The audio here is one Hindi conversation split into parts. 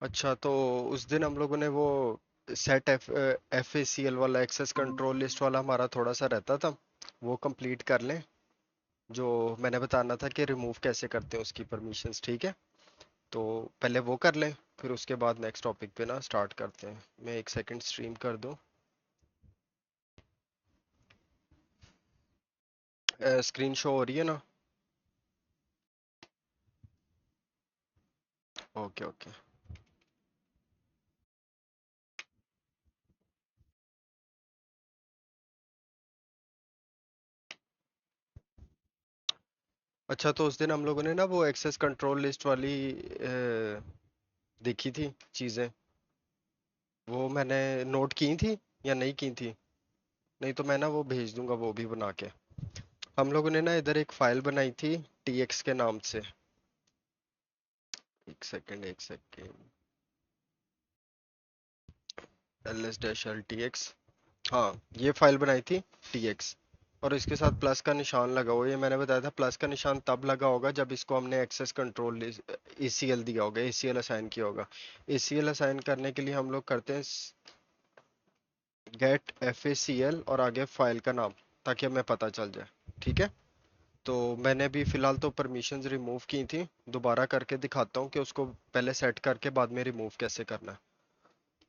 अच्छा, तो उस दिन हम लोगों ने वो set F A C L वाला एक्सेस कंट्रोल लिस्ट वाला हमारा थोड़ा सा रहता था, वो कंप्लीट कर लें। जो मैंने बताना था कि रिमूव कैसे करते हैं उसकी परमिशंस, ठीक है। तो पहले वो कर लें, फिर उसके बाद नेक्स्ट टॉपिक पे ना स्टार्ट करते हैं। मैं एक सेकंड स्ट्रीम कर दूं। स्क्रीन शो हो रही है ना? Okay okay. अच्छा, तो उस दिन हम लोगों ने ना वो एक्सेस कंट्रोल लिस्ट वाली देखी थी चीज़ें। वो मैंने नोट की थी या नहीं की थी? नहीं तो मैं ना वो भेज दूंगा वो भी बना के। हम लोगों ने ना इधर एक फाइल बनाई थी टीएक्स के नाम से। एक सेकंड एक second. L S dash L T x. हाँ, ये फाइल बनाई थी टीएक्स। और इसके साथ प्लस का निशान लगा हुआ है। ये मैंने बताया था प्लस का निशान तब लगा होगा जब इसको हमने एक्सेस कंट्रोल एसीएल दिया होगा, एसीएल असाइन किया होगा। एसीएल असाइन करने के लिए हम लोग करते हैं get F A C L और आगे फाइल का नाम, ताकि हमें पता चल जाए। ठीक है। तो मैंने भी फिलहाल तो परमिशंस रिमूव की थी। दोबारा करके दिखाता हूँ कि उसको पहले सेट करके बाद में रिमूव कैसे करना है।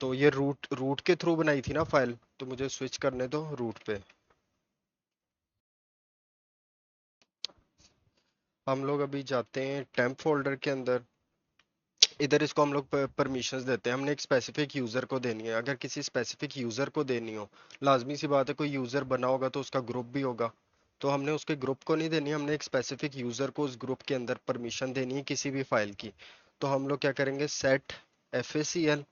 तो ये रूट रूट के थ्रू बनाई थी ना फाइल, तो मुझे स्विच करने दो रूट पे। हम लोग अभी जाते हैं टेम्प फोल्डर के अंदर। इधर इसको हम लोग परमिशंस देते हैं। हमने एक स्पेसिफिक यूजर को देनी है। अगर किसी स्पेसिफिक यूजर को देनी हो, लाजमी सी बात है कोई यूजर बना होगा तो उसका ग्रुप भी होगा। तो हमने उसके ग्रुप को नहीं देनी, हमने एक स्पेसिफिक यूजर को उस ग्रुप के अंदर परमिशन देनी है किसी भी फाइल की। तो हम लोग क्या करेंगे, set F A C L,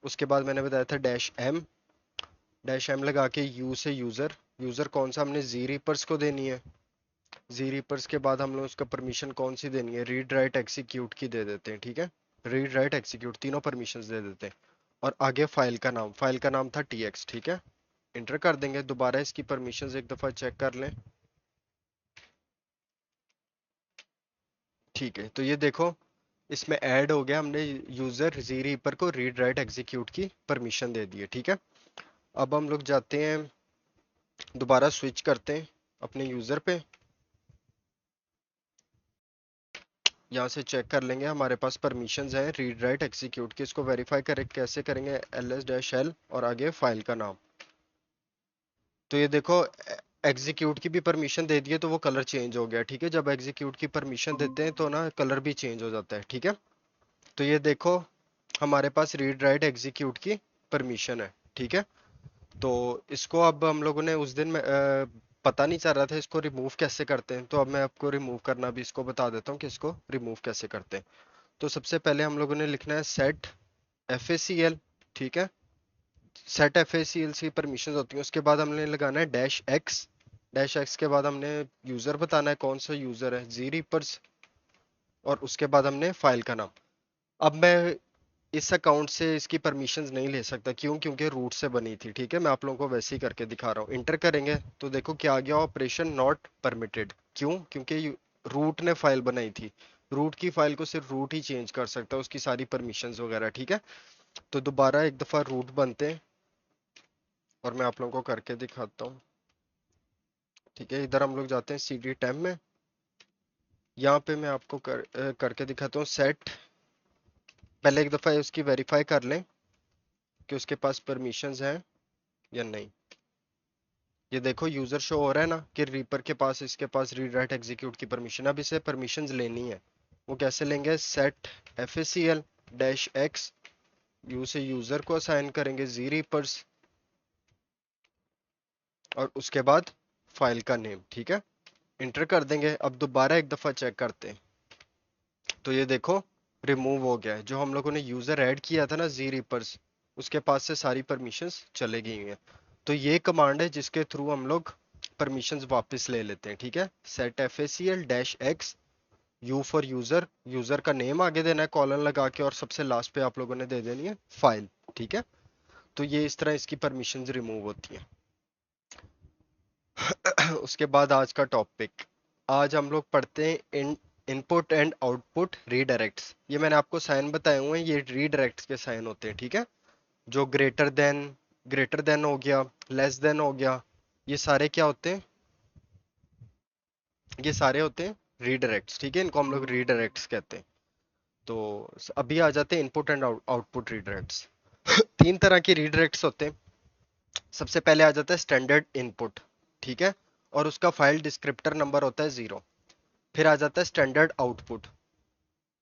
उसके बाद मैंने बताया था डैश एम लगा के यू से यूजर। यूजर कौन सा, हमने जी रीपर्स को देनी है। जी रीपर्स के बाद हम लोग उसका परमिशन कौन सी देनी है, रीड राइट एग्जीक्यूट की दे देते हैं, ठीक है। रीड राइट एग्जीक्यूट तीनों परमिशंस दे देते हैं। और आगे फाइल का नाम था टीएक्स, ठीक है। इंटर कर देंगे। दोबारा इसकी परमिशंस एक दफा चेक कर लें। ठीक है, तो ये देखो इसमें ऐड हो गया। हमने यूजर जी रीपर को रीड राइट एग्जीक्यूट की परमिशन दे दी है, ठीक है। अब हम लोग जाते हैं, दोबारा स्विच करते हैं अपने यूजर पे। यहाँ से चेक कर लेंगे हमारे पास परमिशंस हैं रीड राइट एग्जीक्यूट की। इसको वेरीफाई करें, कैसे करेंगे, एल एस डैश एल और आगे फाइल का नाम। तो ये देखो एग्जीक्यूट की भी परमिशन दे दिए तो वो कलर चेंज हो गया, ठीक है। जब एग्जीक्यूट की परमिशन देते हैं तो ना कलर भी चेंज हो जाता है, ठीक है। तो ये देखो हमारे पास रीड राइट एग्जीक्यूट की परमिशन है, ठीक है। तो इसको अब हम लोगों ने उस दिन में पता नहीं चल रहा था इसको रिमूव कैसे करते हैं, तो अब मैं आपको रिमूव करना भी इसको बता देता हूँ कि इसको रिमूव कैसे करते हैं। तो सबसे पहले हम लोगों ने लिखना है set F A C L, ठीक है। Set F A C L की परमिशन होती है। उसके बाद हमने लगाना है डैश एक्स। डैश एक्स के बाद हमने यूजर बताना है कौन सा यूजर है, जी रीपर्स। और उसके बाद हमने फाइल का नाम। अब मैं इस अकाउंट से इसकी परमिशंस नहीं ले सकता, क्यों? क्योंकि रूट से बनी थी, ठीक है। मैं आप लोगों को वैसे ही करके दिखा रहा हूँ। इंटर करेंगे तो देखो क्या आ गया, ऑपरेशन नॉट परमिटेड। क्यों? क्योंकि रूट ने फाइल बनाई थी। रूट की फाइल को सिर्फ रूट ही चेंज कर सकता है, उसकी सारी परमिशंस वगैरह, ठीक है। तो दोबारा एक दफा रूट बनते हैं और मैं आप लोगों को करके दिखाता हूँ, ठीक है। इधर हम लोग जाते हैं सी डी टैब में। यहाँ पे मैं आपको करके दिखाता हूँ सेट। पहले एक दफा उसकी वेरीफाई कर लें कि उसके पास परमिशंस हैं या नहीं। ये देखो यूजर शो हो रहा है ना कि रीपर के पास, इसके पास रीड राइट एग्जीक्यूट की परमिशन। अब इसे परमिशंस लेनी है। वो कैसे लेंगे, set F A C L dash X, U से यूजर को असाइन करेंगे जी रीपर्स और उसके बाद फाइल का नेम, ठीक है। इंटर कर देंगे। अब दोबारा एक दफा चेक करते हैं। तो ये देखो रिमूव हो गया है। जो हम लोगों ने यूजर ऐड किया था ना जी रीपर्स, उसके पास से सारी परमिशंस चले गई हुई हैं। तो ये कमांड है जिसके थ्रू हम लोग परमिशंस वापस ले लेते हैं, ठीक है। Set F A C L dash X, U for user, user का नेम आगे देना है कॉलन लगा के, और सबसे लास्ट पे आप लोगों ने दे देनी है फाइल, ठीक है। तो ये इस तरह इसकी परमिशंस रिमूव होती हैं। उसके बाद आज का टॉपिक, आज हम लोग पढ़ते हैं इनपुट एंड आउटपुट रीडायरेक्ट्स, ये मैंने आपको साइन बताए हुए हैं, ये रीडायरेक्ट्स के साइन होते हैं, ठीक है। जो ग्रेटर देन हो गया, लेस देन हो गया, ये सारे क्या होते हैं, ये सारे होते हैं रीडायरेक्ट्स, ठीक है, इनको हम लोग रीडायरेक्ट्स कहते हैं। तो अभी आ जाते हैं इनपुट एंड आउटपुट रीडायरेक्ट्स। तीन तरह के रीडायरेक्ट्स होते हैं। सबसे पहले आ जाता है स्टैंडर्ड इनपुट, ठीक है, और उसका फाइल डिस्क्रिप्टर नंबर होता है 0। फिर आ जाता है स्टैंडर्ड आउटपुट,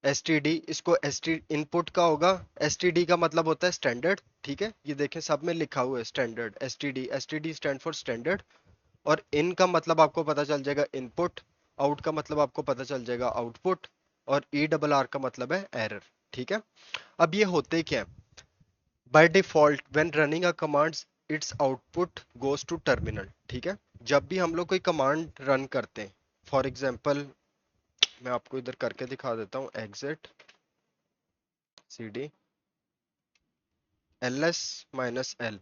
एसटीडी, इसको एसटी इनपुट का होगा, एसटीडी का मतलब होता है स्टैंडर्ड, ठीक है, ये देखें सब में लिखा हुआ है standard, STD, STD stand for standard. और इन का मतलब आपको पता चल जाएगा इनपुट, आउट का मतलब आपको पता चल जाएगा आउटपुट, और ई डबल आर का मतलब है एरर, ठीक है। अब ये होते क्या है, by default when running a commands its output goes to terminal, ठीक है। जब भी हम लोग कोई कमांड रन करते हैं, फॉर एग्जांपल मैं आपको इधर करके दिखा देता हूँ, exit cd ls minus L,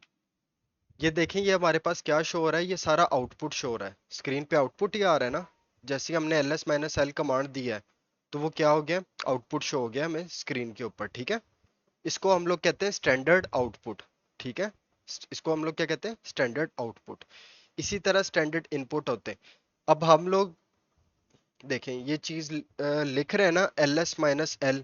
ये देखें ये हमारे पास क्या शो हो रहा है, ये सारा आउटपुट शो हो रहा है स्क्रीन पे, आउटपुट ही आ रहा है ना। जैसे ही हमने ls माइनस एल कमांड दिया है तो वो क्या हो गया, आउटपुट शो हो गया हमें स्क्रीन के ऊपर, ठीक है। इसको हम लोग कहते हैं स्टैंडर्ड आउटपुट, ठीक है। इसको हम लोग क्या कहते हैं, स्टैंडर्ड आउटपुट। इसी तरह स्टैंडर्ड इनपुट होते हैं। अब हम लोग देखें ये चीज लिख रहे हैं ना, ls माइनस एल,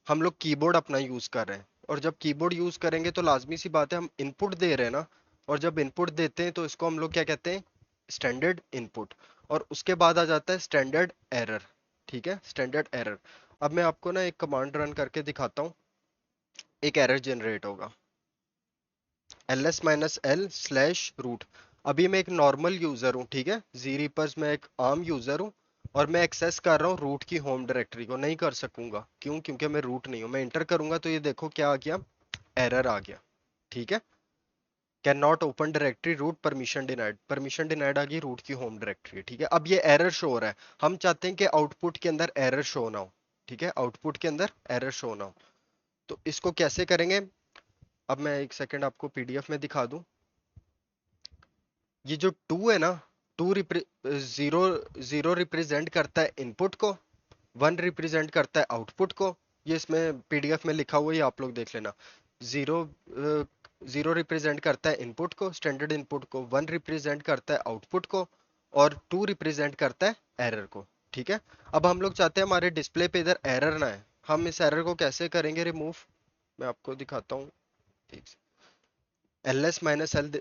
हम लोग कीबोर्ड अपना यूज कर रहे हैं, और जब कीबोर्ड यूज करेंगे तो लाजमी सी बात है हम इनपुट दे रहे हैं ना, और जब इनपुट देते हैं तो इसको हम लोग क्या कहते हैं, स्टैंडर्ड इनपुट। और उसके बाद आ जाता है स्टैंडर्ड एरर, ठीक है, स्टैंडर्ड एरर। अब मैं आपको ना एक कमांड रन करके दिखाता हूँ, एक एरर जनरेट होगा, ls minus L slash root. अभी मैं एक नॉर्मल यूजर हूँ, ठीक है, जीरीपर्स में एक आम यूजर हूँ, और मैं एक्सेस कर रहा हूँ रूट की होम डायरेक्टरी को, नहीं कर सकूंगा, क्यों, क्योंकि मैं रूट नहीं हूँ। मैं इंटर करूंगा तो ये देखो क्या आ गया, एरर आ गया, ठीक है, can not open directory root, permission denied, permission denied आ गई रूट की होम डायरेक्टरी, ठीक है। अब ये एरर शो हो रहा है, हम चाहते हैं कि आउटपुट के अंदर एरर शो ना हो, ठीक है, आउटपुट के अंदर एरर शो ना हो। तो इसको कैसे करेंगे, अब मैं एक सेकेंड आपको पीडीएफ में दिखा दूं। ये जो टू है ना, टू जीरो, जीरो रिप्रेजेंट करता है इनपुट को, वन रिप्रेजेंट करता है आउटपुट को। ये इसमें पीडीएफ में लिखा हुआ है, ये आप लोग देख लेना। जीरो जीरो रिप्रेजेंट करता है इनपुट को, स्टैंडर्ड इनपुट को, वन रिप्रेजेंट करता है आउटपुट को, और टू रिप्रेजेंट करता है एरर को, ठीक है। अब हम लोग चाहते हैं हमारे डिस्प्ले पे इधर एरर ना है, हम इस एरर को कैसे करेंगे रिमूव, मैं आपको दिखाता हूँ, ठीक से। ls माइनस एल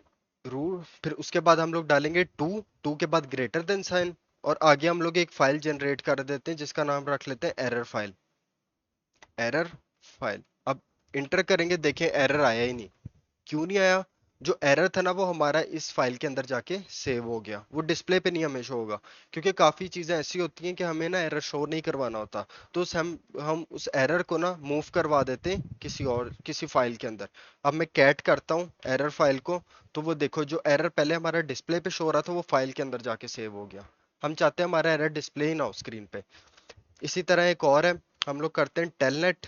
रूट, फिर उसके बाद हम लोग डालेंगे टू, टू के बाद ग्रेटर देन साइन, और आगे हम लोग एक फाइल जनरेट कर देते हैं जिसका नाम रख लेते हैं एरर फाइल, एरर फाइल। अब इंटर करेंगे, देखें एरर आया ही नहीं, क्यों नहीं आया, जो एरर था ना वो हमारा इस फाइल के अंदर जाके सेव हो गया, वो डिस्प्ले पे नहीं हमें शो होगा, क्योंकि काफी चीजें ऐसी होती हैं कि हमें ना एरर शो नहीं करवाना होता। तो हम उस एरर को ना मूव करवा देते हैं किसी और, किसी फाइल के अंदर। अब मैं कैट करता हूँ एरर फाइल को, तो वो देखो जो एरर पहले हमारा डिस्प्ले पे शो हो रहा था वो फाइल के अंदर जाके सेव हो गया। हम चाहते हैं हमारा एरर डिस्प्ले ही ना हो स्क्रीन पे। इसी तरह एक और है, हम लोग करते हैं टेलनेट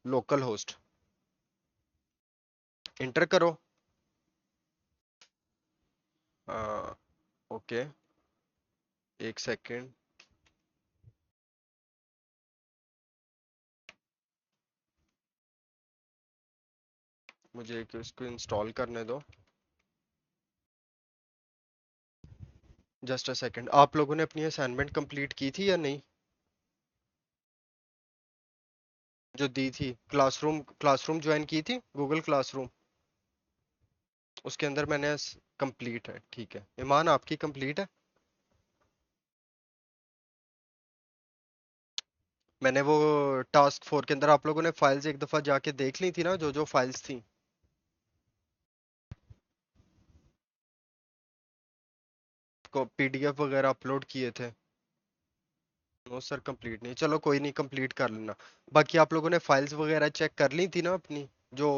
लोकल होस्ट, इंटर करो। ओके, एक सेकेंड, मुझे इसको इंस्टॉल करने दो, जस्ट अ सेकेंड। आप लोगों ने अपनी असाइनमेंट कंप्लीट की थी या नहीं, जो दी थी, क्लासरूम, क्लासरूम ज्वाइन की थी, गूगल क्लासरूम, उसके अंदर मैंने कंप्लीट है, ठीक है। ईमान आपकी कंप्लीट है, मैंने वो टास्क 4 के अंदर आप लोगों ने फाइल्स एक दफा जाके देख ली थी ना, जो जो फाइल्स थी, को पीडीएफ वगैरह अपलोड किए थे। नो सर कंप्लीट नहीं, चलो कोई नहीं, कंप्लीट कर लेना। बाकी आप लोगों ने फाइल्स वगैरह चेक कर ली थी ना अपनी, जो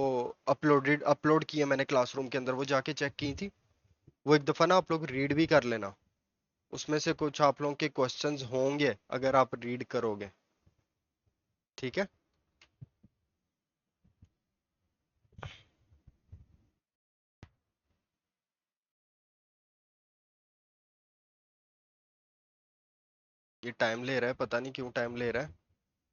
अपलोड की है मैंने क्लासरूम के अंदर, वो जाके चेक की थी। वो एक दफा ना आप लोग रीड भी कर लेना, उसमें से कुछ आप लोगों के क्वेश्चंस होंगे अगर आप रीड करोगे, ठीक है। ये टाइम ले रहा है, पता नहीं क्यों टाइम ले रहा है।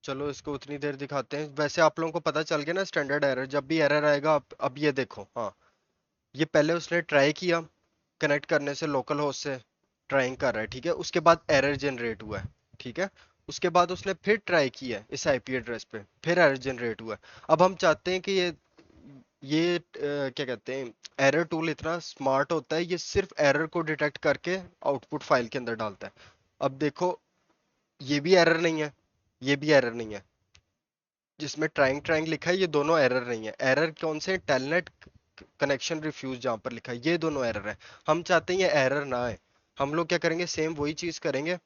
चलो इसको उतनी देर दिखाते हैं। वैसे आप लोगों को पता चल गया ना स्टैंडर्ड एरर, जब भी एरर आएगा अब ये देखो। हाँ, ये पहले उसने ट्राई किया कनेक्ट करने से, लोकल होस्ट से ट्राइंग कर रहा है, ठीक है। उसके बाद एरर जनरेट हुआ है, ठीक है। उसके बाद उसने फिर ट्राई किया है इस आईपी एड्रेस पे, फिर एरर जनरेट हुआ है। अब हम चाहते हैं कि ये क्या कहते हैं, एरर टूल इतना स्मार्ट होता है, ये सिर्फ एरर को डिटेक्ट करके आउटपुट फाइल के अंदर डालता है। अब देखो, ये भी एरर नहीं है, ये भी एरर नहीं है। जिसमें ट्राइंग ट्राइंग लिखा है, ये दोनों एरर नहीं है। एरर कौन से, टेलनेट कनेक्शन रिफ्यूज जहां पर लिखा है, ये दोनों एरर है। हम चाहते हैं ये एरर ना आए। हम लोग क्या करेंगे, सेम वही चीज करेंगे।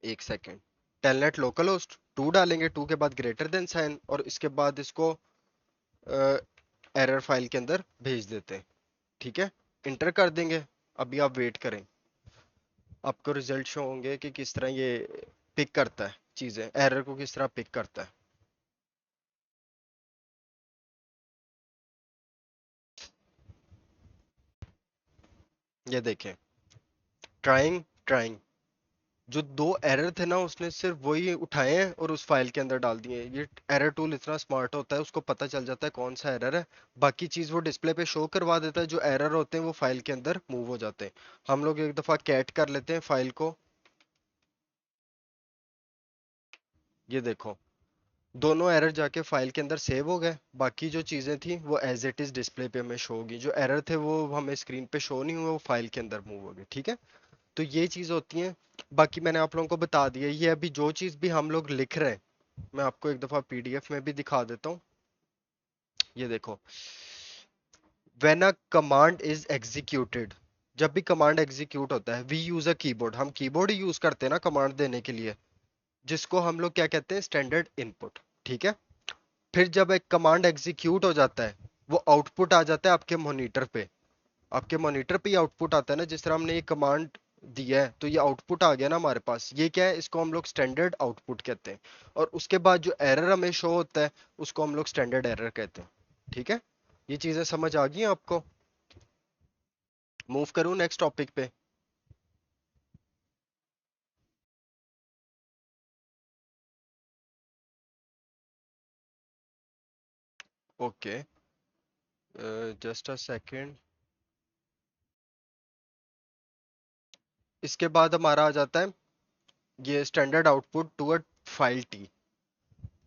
एक सेकेंड, टेलनेट लोकल होस्ट 2 डालेंगे, 2 के बाद ग्रेटर देन साइन, और इसके बाद इसको एरर फाइल के अंदर भेज देते हैं, ठीक है। इंटर कर देंगे। अभी आप वेट करें, आपको रिजल्ट शो होंगे कि किस तरह ये पिक करता है चीजें, एरर को किस तरह पिक करता है। ये देखें, ट्राइंग ट्राइंग, जो 2 एरर थे ना, उसने सिर्फ वही उठाए हैं और उस फाइल के अंदर डाल दिए हैं। ये एरर टूल इतना स्मार्ट होता है, उसको पता चल जाता है कौन सा एरर है। बाकी चीज वो डिस्प्ले पे शो करवा देता है, जो एरर होते हैं वो फाइल के अंदर मूव हो जाते हैं। हम लोग एक दफा कैट कर लेते हैं फाइल को। ये देखो, दोनों एरर जाके फाइल के अंदर सेव हो गए। बाकी जो चीजें थी वो एज इट इज डिस्प्ले पे हमें शो होगी, जो एरर थे वो हमें स्क्रीन पे शो नहीं हुए, वो फाइल के अंदर मूव हो गए, ठीक है। तो ये चीज होती है। बाकी मैंने आप लोगों को बता दिया। ये अभी जो चीज भी हम लोग लिख रहे हैं, मैं आपको एक दफा पीडीएफ में भी दिखा देता हूँ। ये देखो, when a command is executed, जब भी कमांड एग्जीक्यूट होता है, वी यूज अ कीबोर्ड, हम कीबोर्ड ही यूज करते हैं ना कमांड देने के लिए, जिसको हम लोग क्या कहते हैं, स्टैंडर्ड इनपुट, ठीक है। फिर जब एक कमांड एग्जीक्यूट हो जाता है, वो आउटपुट आ जाता है आपके मॉनिटर पे। आपके मॉनिटर पे ही आउटपुट आता है ना, जिस तरह हमने ये कमांड दिया है, तो ये आउटपुट आ गया ना हमारे पास। ये क्या है, इसको हम लोग स्टैंडर्ड आउटपुट कहते हैं। और उसके बाद जो एरर हमें शो होता है, उसको हम लोग स्टैंडर्ड एरर कहते हैं, ठीक है। ये चीजें समझ आ गई हैं आपको? मूव करूं नेक्स्ट टॉपिक पे? Okay, just a second. इसके बाद हमारा आ जाता है ये standard output to a file tee.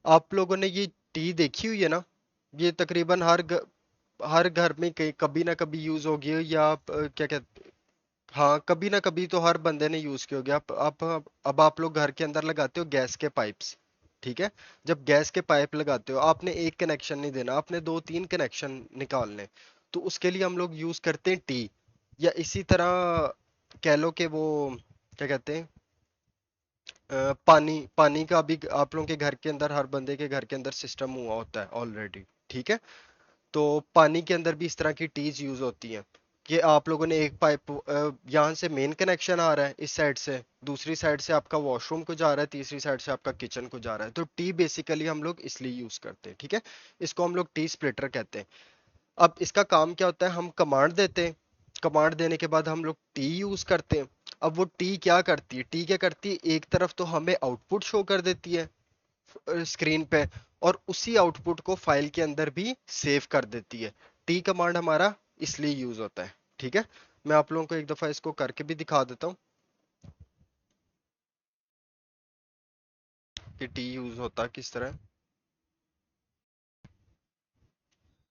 आप लोगों ने ये टी देखी हुई है ना? ये तकरीबन हर घर में कहीं कभी ना कभी यूज होगी, या आप क्या कहते, हाँ कभी ना कभी तो हर बंदे ने यूज किया होगा। अब आप लोग घर के अंदर लगाते हो गैस के पाइप्स, ठीक है। जब गैस के पाइप लगाते हो, आपने एक कनेक्शन नहीं देना, आपने 2-3 कनेक्शन निकालने। तो उसके लिए हम लोग यूज करते हैं टी। या इसी तरह कह लो कि वो क्या कहते हैं, पानी पानी का भी आप लोगों के घर के अंदर, हर बंदे के घर के अंदर सिस्टम हुआ होता है ऑलरेडी, ठीक है। तो पानी के अंदर भी इस तरह की टीज यूज होती हैं कि आप लोगों ने एक पाइप, यहाँ से मेन कनेक्शन आ रहा है इस साइड से, दूसरी साइड से आपका वॉशरूम को जा रहा है, तीसरी साइड से आपका किचन को जा रहा है। तो टी बेसिकली हम लोग इसलिए यूज करते हैं, ठीक है। इसको हम लोग टी स्प्लिटर कहते हैं। अब इसका काम क्या होता है, हम कमांड देते हैं, कमांड देने के बाद हम लोग टी यूज करते हैं। अब वो टी क्या करती है, टी क्या करती है, एक तरफ तो हमें आउटपुट शो कर देती है स्क्रीन पे, और उसी आउटपुट को फाइल के अंदर भी सेव कर देती है। टी कमांड हमारा इसलिए यूज होता है, ठीक है। मैं आप लोगों को एक दफा इसको करके भी दिखा देता हूँ कि टी यूज होता किस तरह।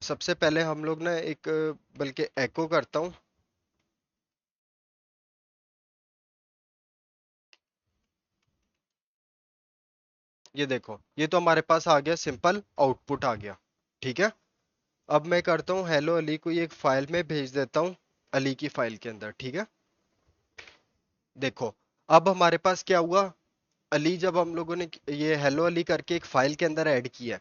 सबसे पहले हम लोग ना एक, बल्कि एको करता हूँ। ये देखो, ये तो हमारे पास आ गया, सिंपल आउटपुट आ गया, ठीक है। अब मैं करता हूँ हेलो अली को ये एक फाइल में भेज देता हूँ, अली की फाइल के अंदर, ठीक है। देखो, अब हमारे पास क्या हुआ, अली जब हम लोगों ने ये हेलो अली करके एक फाइल के अंदर ऐड किया,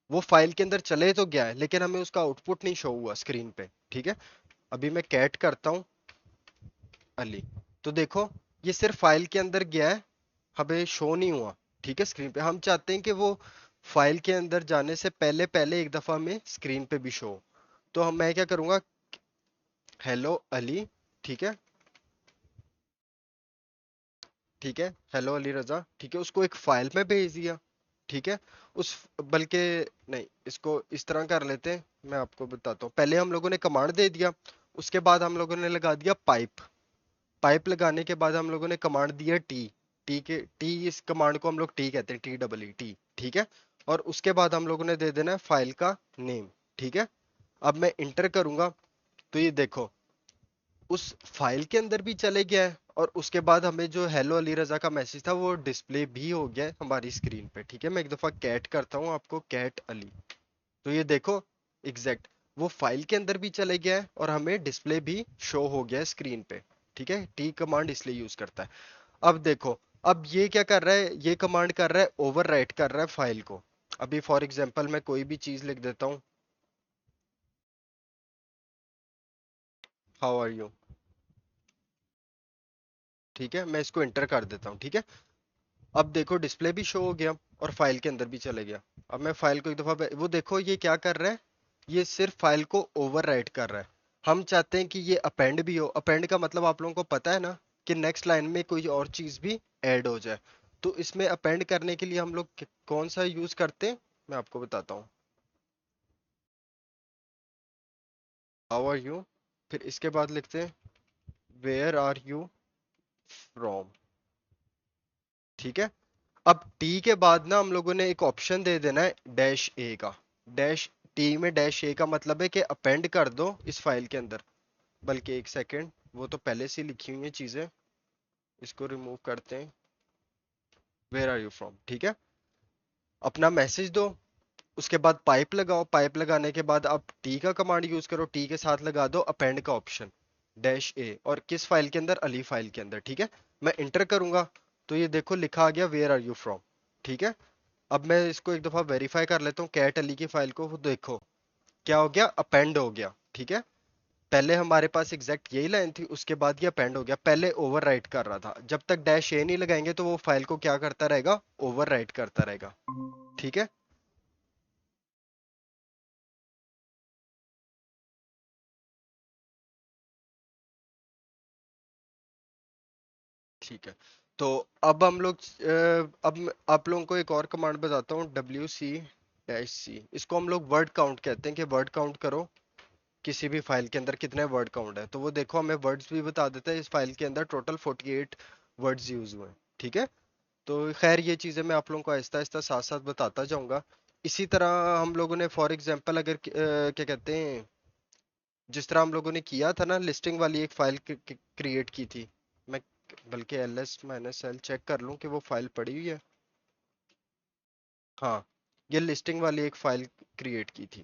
वो फाइल के अंदर चले तो गया है, लेकिन हमें उसका आउटपुट नहीं शो हुआ स्क्रीन पे, ठीक है। अभी मैं कैट करता हूँ अली, तो देखो ये सिर्फ फाइल के अंदर गया है, हमें शो नहीं हुआ, ठीक है, स्क्रीन पे। हम चाहते हैं कि वो फाइल के अंदर जाने से पहले पहले एक दफा में स्क्रीन पे भी शो हो। तो मैं क्या करूंगा, हेलो अली, ठीक है। ठीक है, हेलो अली रजा, ठीक है, उसको एक फाइल में भेज दिया। ठीक है, उस बल्कि नहीं, इसको इस तरह कर लेते हैं, मैं आपको बताता हूँ। पहले हम लोगों ने कमांड दे दिया, उसके बाद हम लोगों ने लगा दिया पाइप। पाइप लगाने के बाद हम लोगों ने कमांड दिया टी। टी के टी, इस कमांड को हम लोग टी कहते हैं, टी डबल ई टी। ठीक है, और उसके बाद हम लोगों ने दे देना है फाइल का नेम। ठीक है, अब मैं इंटर करूंगा तो ये देखो उस फाइल के अंदर भी चले गया है, और उसके बाद हमें जो हेलो अली रजा का मैसेज था वो डिस्प्ले भी हो गया है हमारी स्क्रीन पे। ठीक है, मैं एक दफा कैट करता हूँ आपको, कैट अली, तो ये देखो एग्जैक्ट वो फाइल के अंदर भी चले गया है और हमें डिस्प्ले भी शो हो गया है स्क्रीन पे। ठीक है, टी कमांड इसलिए यूज करता है। अब देखो, अब ये क्या कर रहा है, ये कमांड कर रहा है ओवरराइट कर रहा है फाइल को। अभी फॉर एग्जांपल मैं कोई भी चीज लिख देता हूँ, हाउ आर यू। ठीक है, मैं इसको इंटर कर देता हूँ। ठीक है, अब देखो डिस्प्ले भी शो हो गया और फाइल के अंदर भी चले गया। अब मैं फाइल को एक दफा वो देखो ये क्या कर रहा है, ये सिर्फ फाइल को ओवरराइट कर रहा है। हम चाहते हैं कि ये अपेंड भी हो। अपेंड का मतलब आप लोगों को पता है ना, कि नेक्स्ट लाइन में कोई और चीज भी ऐड हो जाए। तो इसमें अपेंड करने के लिए हम लोग कौन सा यूज करते हैं, मैं आपको बताता हूँ। हाउ आर यू, फिर इसके बाद लिखते हैं वेयर आर यू फ्रॉम। ठीक है, अब टी के बाद ना हम लोगों ने एक ऑप्शन दे देना है डैश ए का। डैश टी में डैश ए का मतलब है कि अपेंड कर दो इस फाइल के अंदर। बल्कि एक सेकेंड, वो तो पहले से लिखी हुई है चीजें, इसको रिमूव करते हैं। वेयर आर यू फ्रॉम, ठीक है, अपना मैसेज दो, उसके बाद पाइप लगाओ। पाइप लगाने के बाद आप टी का कमांड यूज करो, टी के साथ लगा दो अपेंड का ऑप्शन डैश ए, और किस फाइल के अंदर, अली फाइल के अंदर। ठीक है, मैं इंटर करूंगा तो ये देखो लिखा आ गया वेयर आर यू फ्रॉम। ठीक है, अब मैं इसको एक दफा वेरीफाई कर लेता हूँ कैट अली की फाइल को, वो देखो क्या हो गया, अपेंड हो गया। ठीक है, पहले हमारे पास एग्जैक्ट यही लाइन थी, उसके बाद ये अपेंड हो गया। पहले ओवरराइट कर रहा था, जब तक डैश ए नहीं लगाएंगे तो वो फाइल को क्या करता रहेगा, ओवरराइट करता रहेगा। ठीक है, ठीक है, तो अब हम लोग अब आप लोगों को एक और कमांड बताता हूँ, डब्ल्यू सी डैश सी। इसको हम लोग वर्ड काउंट कहते हैं, कि वर्ड काउंट करो किसी भी फाइल के अंदर कितने वर्ड काउंट है। तो वो देखो हमें वर्ड्स भी बता देता है, इस फाइल के अंदर टोटल 48 वर्ड्स यूज हुए हैं। ठीक है, तो खैर ये चीजें मैं आप लोगों को आहिस्ता आहिस्ता साथ साथ बताता जाऊंगा। इसी तरह हम लोगों ने फॉर एग्जांपल अगर क्या कहते हैं, जिस तरह हम लोगों ने किया था ना, लिस्टिंग वाली एक फाइल क्रिएट की थी। मैं बल्कि L S minus L check कर लूं कि वो फाइल पड़ी हुई है। हाँ, ये लिस्टिंग वाली एक फाइल क्रिएट की थी,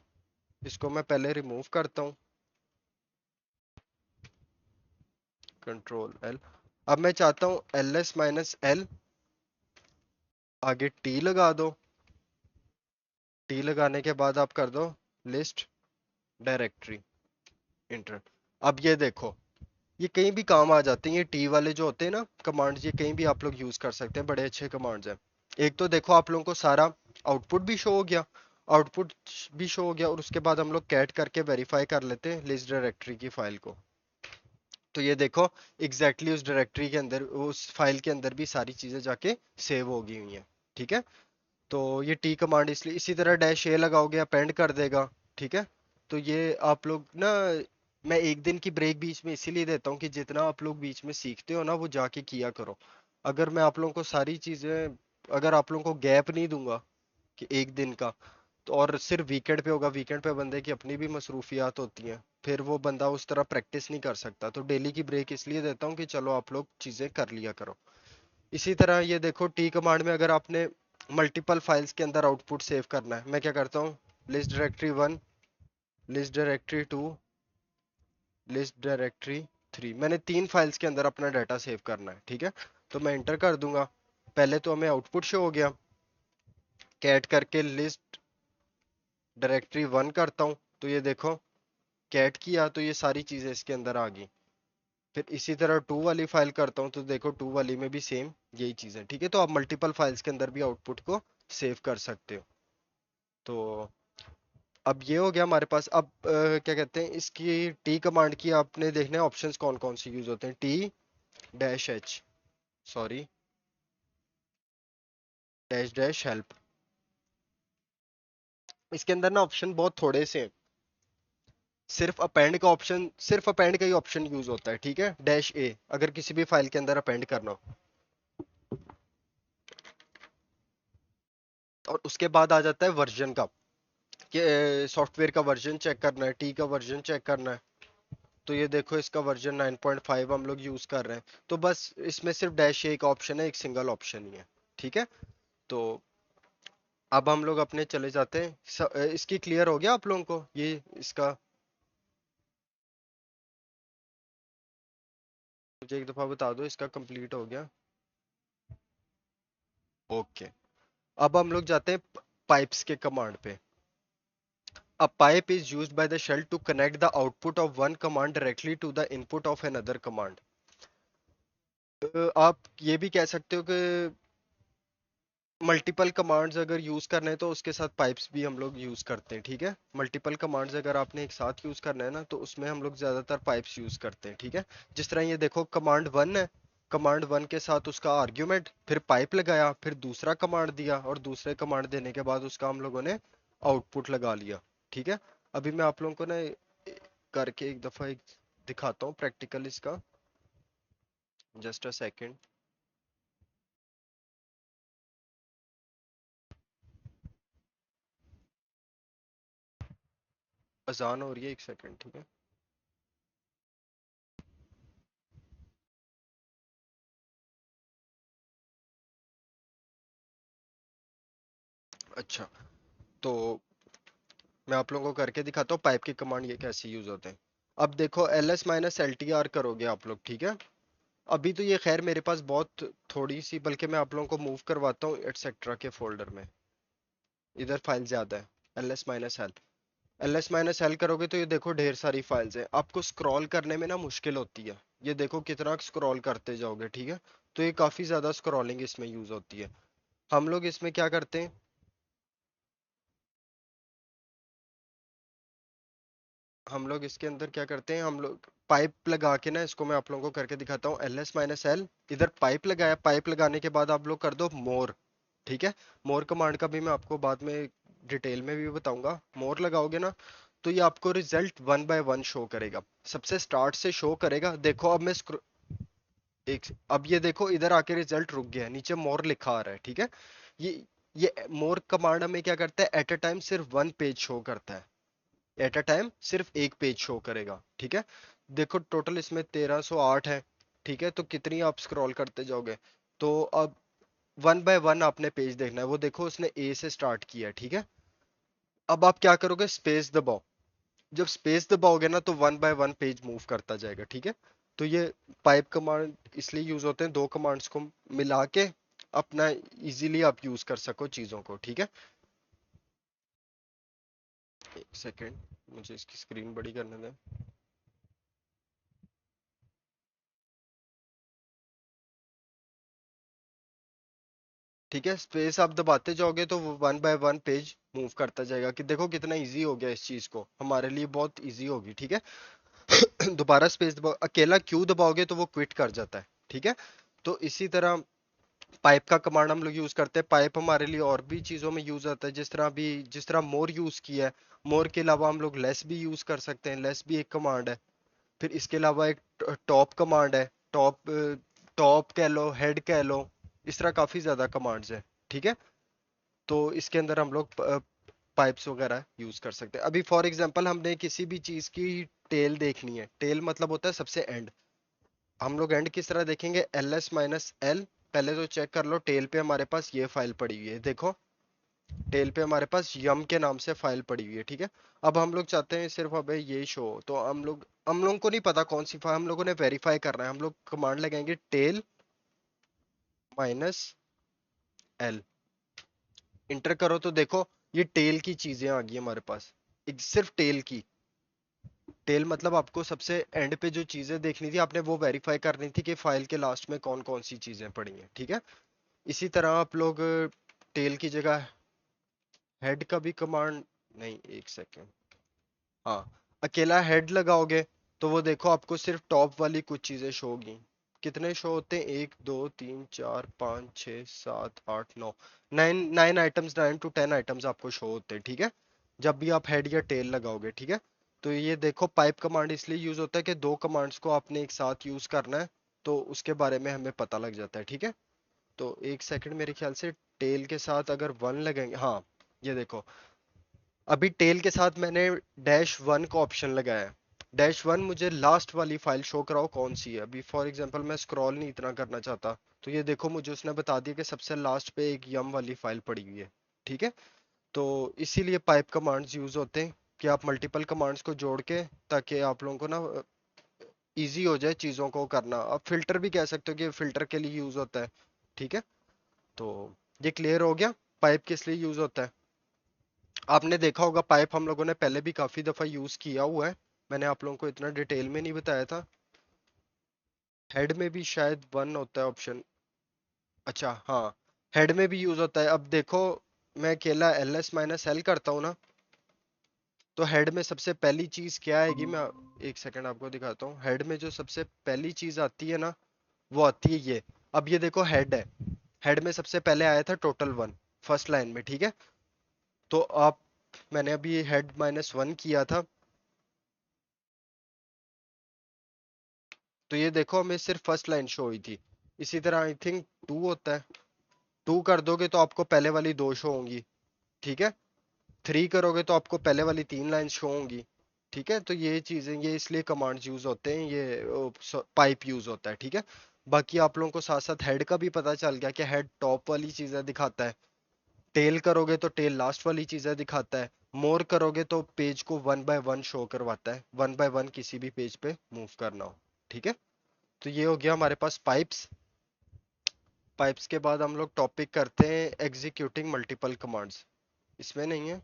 इसको मैं पहले रिमूव करता हूँ, कंट्रोल एल। अब मैं चाहता हूँ एल एस माइनस एल, आगे टी लगा दो। टी लगाने के बाद आप कर दो लिस्ट डायरेक्टरी, इंटर। अब ये देखो ये कहीं भी काम आ जाते हैं, ये टी वाले जो होते हैं ना कमांड्स, ये कहीं भी आप लोग यूज कर सकते हैं, बड़े अच्छे कमांड्स हैं। एक तो देखो आप लोगों को सारा आउटपुट भी शो हो गया, आउटपुट भी शो हो गया, और उसके बाद हम लोग कैट करके वेरीफाई कर लेते हैं लिस्ट डायरेक्टरी की फाइल को। तो ये देखो एग्जैक्टली उस डायरेक्टरी के अंदर, उस फाइल के अंदर भी सारी चीजें जाके सेव हो गई हुई हैं। ठीक है, तो ये टी कमांड इसलिए, इसी तरह डैश ए लगाओगे अपेंड कर देगा। ठीक है, तो ये आप लोग ना, मैं एक दिन की ब्रेक बीच में इसीलिए देता हूँ कि जितना आप लोग बीच में सीखते हो ना वो जाके किया करो। अगर मैं आप लोगों को सारी चीजें, अगर आप लोगों को गैप नहीं दूंगा कि एक दिन का, तो और सिर्फ वीकेंड पे होगा, वीकेंड पे बंदे की अपनी भी मसरूफियात होती हैं, फिर वो बंदा उस तरह प्रैक्टिस नहीं कर सकता। तो डेली की ब्रेक इसलिए देता हूँ कि चलो आप लोग चीजें कर लिया करो। इसी तरह ये देखो टी कमांड में अगर आपने मल्टीपल फाइल्स के अंदर आउटपुट सेव करना है, मैं क्या करता हूँ, list directory one, list directory two, list directory three, मैंने 3 फाइल्स के अंदर अपना डाटा सेव करना है। ठीक है, तो मैं इंटर कर दूंगा। पहले तो हमें आउटपुट शो हो गया, कैट करके लिस्ट डायरेक्टरी वन करता हूँ, तो ये देखो कैट किया तो ये सारी चीजें इसके अंदर आ गई। फिर इसी तरह टू वाली फाइल करता हूँ, तो देखो टू वाली में भी सेम यही चीज है। ठीक है, तो आप मल्टीपल फाइल्स के अंदर भी आउटपुट को सेव कर सकते हो। तो अब ये हो गया हमारे पास। अब क्या कहते हैं, इसकी टी कमांड की आपने देखना है ऑप्शंस कौन कौन से यूज होते हैं, T dash H, sorry, dash dash help. इसके अंदर ना ऑप्शन बहुत थोड़े से हैं। सिर्फ अपेंड का ही ऑप्शन यूज होता है, ठीक है, डैश ए अगर किसी भी फाइल के अंदर अपेंड करना हो। और उसके बाद आ जाता है वर्जन का, कि सॉफ्टवेयर का वर्जन चेक करना है, टी का वर्जन चेक करना है। तो ये देखो इसका वर्जन 9.5 हम लोग यूज कर रहे हैं। तो बस इसमें सिर्फ डैश ए का ऑप्शन है, एक सिंगल ऑप्शन ही है, ठीक है। तो अब हम लोग अपने चले जाते हैं। इसकी क्लियर हो गया आप लोगों को ये इसका? मुझे एक दफा बता दो इसका कंप्लीट हो गया? ओके। अब हम लोग जाते हैं पाइप्स के कमांड पे। A pipe is used by the shell to connect the output of one command directly to the input of another command. आप ये भी कह सकते हो कि मल्टीपल कमांड्स अगर यूज करने हैं तो उसके साथ पाइप्स भी हम लोग यूज करते हैं, ठीक है। मल्टीपल कमांड्स अगर आपने एक साथ यूज करना है ना तो उसमें हम लोग ज्यादातर पाइप्स यूज करते हैं, ठीक है। जिस तरह ये देखो कमांड वन है, कमांड वन के साथ उसका आर्ग्यूमेंट, फिर पाइप लगाया, फिर दूसरा कमांड दिया, और दूसरे कमांड देने के बाद उसका हम लोगों ने आउटपुट लगा लिया, ठीक है। अभी मैं आप लोगों को ना करके एक दफा दिखाता हूँ प्रैक्टिकल इसका। Just a second. अजान हो रही है, एक सेकेंड, ठीक है। अच्छा, तो मैं आप लोगों को करके दिखाता हूँ पाइप की कमांड ये कैसे यूज होते हैं। अब देखो L S minus L T R करोगे आप लोग, ठीक है। अभी तो ये खैर मेरे पास बहुत थोड़ी सी, बल्कि मैं आप लोगों को मूव करवाता हूँ एटसेट्रा के फोल्डर में। इधर फाइल ज्यादा है। L S minus L, L S minus L करोगे तो ये देखो ढेर सारी फाइल्स हैं, आपको स्क्रॉल करने में ना मुश्किल होती है। ये देखो कितना स्क्रॉल करते जाओगे, ठीक है। तो ये काफी ज्यादा स्क्रॉलिंग इसमें यूज होती है। हम लोग इसमें क्या करते हैं, हम लोग इसके अंदर क्या करते हैं, हम लोग पाइप लगा के ना, इसको मैं आप लोगों को करके दिखाता हूँ। एल एस माइनस एल, इधर पाइप लगाया, पाइप लगाने के बाद आप लोग कर दो मोर, ठीक है। मोर कमांड का भी मैं आपको बाद में डिटेल में भी बताऊंगा। मोर लगाओगे ना तो ये आपको result one by one show करेगा, सबसे स्टार्ट से शो करेगा। देखो अब मैं एक, अब ये देखो इधर आके रिजल्ट रुक गया है, नीचे मोर लिखा आ रहा है, ठीक है। ये मोर कमांड हमें क्या करता है, एट अ टाइम सिर्फ वन पेज शो करता है। एट अ टाइम सिर्फ एक पेज शो करेगा, ठीक है। देखो टोटल इसमें 1308 है, ठीक है। तो कितनी आप स्क्रॉल करते जाओगे। तो अब वन बाय वन आपने पेज देखना है। वो देखो उसने ए से स्टार्ट किया है, ठीक है। अब आप क्या करोगे, स्पेस दबाओ। जब स्पेस दबाओगे ना तो one by one page move करता जाएगा, ठीक है। तो ये पाइप कमांड इसलिए यूज होते हैं, दो कमांड्स को मिला के अपना इजीली आप यूज कर सको चीजों को, ठीक है। एक सेकेंड, मुझे इसकी स्क्रीन बड़ी करने दें। ठीक है, स्पेस आप दबाते जाओगे तो वो one by one page move करता जाएगा। कि देखो कितना इजी हो गया, इस चीज को हमारे लिए बहुत इजी होगी, ठीक है। दोबारा स्पेस दबाओ, अकेला क्यू दबाओगे तो वो क्विट कर जाता है, ठीक है। तो इसी तरह पाइप का कमांड हम लोग यूज करते हैं। पाइप हमारे लिए और भी चीजों में यूज आता है, जिस तरह भी, जिस तरह मोर यूज किया है। मोर के अलावा हम लोग लेस भी यूज कर सकते हैं, लेस भी एक कमांड है। फिर इसके अलावा एक टॉप कमांड है, टॉप, टॉप कह लो, हेड कह लो। इस तरह काफी ज्यादा कमांड्स है, ठीक है। तो इसके अंदर हम लोग पाइप्स वगैरह यूज कर सकते हैं। अभी फॉर एग्जांपल हमने किसी भी चीज की टेल देखनी है, टेल मतलब होता है सबसे एंड। हम लोग एंड किस तरह देखेंगे, एल एस माइनस एल। पहले तो चेक कर लो टेल पे हमारे पास ये फाइल पड़ी हुई है, देखो टेल पे हमारे पास यम के नाम से फाइल पड़ी हुई है, ठीक है। अब हम लोग चाहते हैं सिर्फ अबे ये शो, तो हम लोगों को नहीं पता कौन सी फाइल, हम लोगों ने वेरीफाई करना है। हम लोग कमांड लगाएंगे टेल माइनस एल, इंटर करो तो देखो ये टेल की चीजें आ गई हमारे पास, एक सिर्फ टेल की। टेल मतलब आपको सबसे एंड पे जो चीजें देखनी थी, आपने वो वेरीफाई करनी थी कि फाइल के लास्ट में कौन कौन सी चीजें पड़ी हैं, ठीक है। इसी तरह आप लोग टेल की जगह हेड का भी कमांड, नहीं एक सेकेंड, हाँ, अकेला हेड लगाओगे तो वो देखो आपको सिर्फ टॉप वाली कुछ चीजें शो होगी। कितने शो होते हैं? 1 2 3 4 5 6 7 8 9, 9 आइटम्स, 9 to 10 आइटम्स आपको शो होते हैं, ठीक है, जब भी आप हेड या टेल लगाओगे, ठीक है। तो ये देखो पाइप कमांड इसलिए यूज होता है कि दो कमांड्स को आपने एक साथ यूज करना है, तो उसके बारे में हमें पता लग जाता है, ठीक है। तो एक सेकंड, मेरे ख्याल से टेल के साथ अगर 1 लगेंगे, हाँ ये देखो, अभी टेल के साथ मैंने -1 का ऑप्शन लगाया है। -1 मुझे लास्ट वाली फाइल शो कराओ कौन सी है। अभी फॉर एग्जांपल मैं स्क्रॉल नहीं इतना करना चाहता, तो ये देखो मुझे उसने बता दिया कि सबसे लास्ट पे एक यम वाली फाइल पड़ी हुई है, ठीक है। तो इसीलिए पाइप कमांड्स यूज होते हैं कि आप मल्टीपल कमांड्स को जोड़ के, ताकि आप लोगों को ना इजी हो जाए चीज़ों को करना। आप फिल्टर भी कह सकते हो कि फिल्टर के लिए यूज होता है, ठीक है। तो ये क्लियर हो गया पाइप किस लिए यूज होता है। आपने देखा होगा पाइप हम लोगों ने पहले भी काफी दफा यूज किया हुआ है, मैंने आप लोगों को इतना डिटेल में नहीं बताया था। हेड में भी शायद 1 होता है ऑप्शन। अच्छा हाँ, हेड में भी यूज होता है। अब देखो मैं अकेला ls-l करता हूँ ना, तो हेड में सबसे पहली चीज क्या आएगी, मैं एक सेकंड आपको दिखाता हूँ। हेड में जो सबसे पहली चीज आती है ना, वो आती है ये। अब ये देखो हेड है, हेड में सबसे पहले आया था total 1 फर्स्ट लाइन में, ठीक है। तो आप, मैंने अभी हेड -1 किया था, तो ये देखो हमें सिर्फ फर्स्ट लाइन शो हुई थी। इसी तरह आई थिंक 2 होता है, 2 कर दोगे तो आपको पहले वाली 2 शो होंगी, ठीक है। 3 करोगे तो आपको पहले वाली 3 लाइन शो होंगी, ठीक है। तो ये चीजें, ये इसलिए कमांड्स यूज होते हैं, ये पाइप यूज होता है, ठीक है। बाकी आप लोगों को साथ साथ हेड का भी पता चल गया कि हेड टॉप वाली चीजें दिखाता है, टेल करोगे तो टेल लास्ट वाली चीजें दिखाता है, मोर करोगे तो पेज को 1 by 1 शो करवाता है, 1 by 1 किसी भी पेज पे मूव करना हो, ठीक है। तो ये हो गया हमारे पास पाइप्स। पाइप्स के बाद हम लोग टॉपिक करते हैं एग्जीक्यूटिंग मल्टीपल कमांड्स। इसमें नहीं है,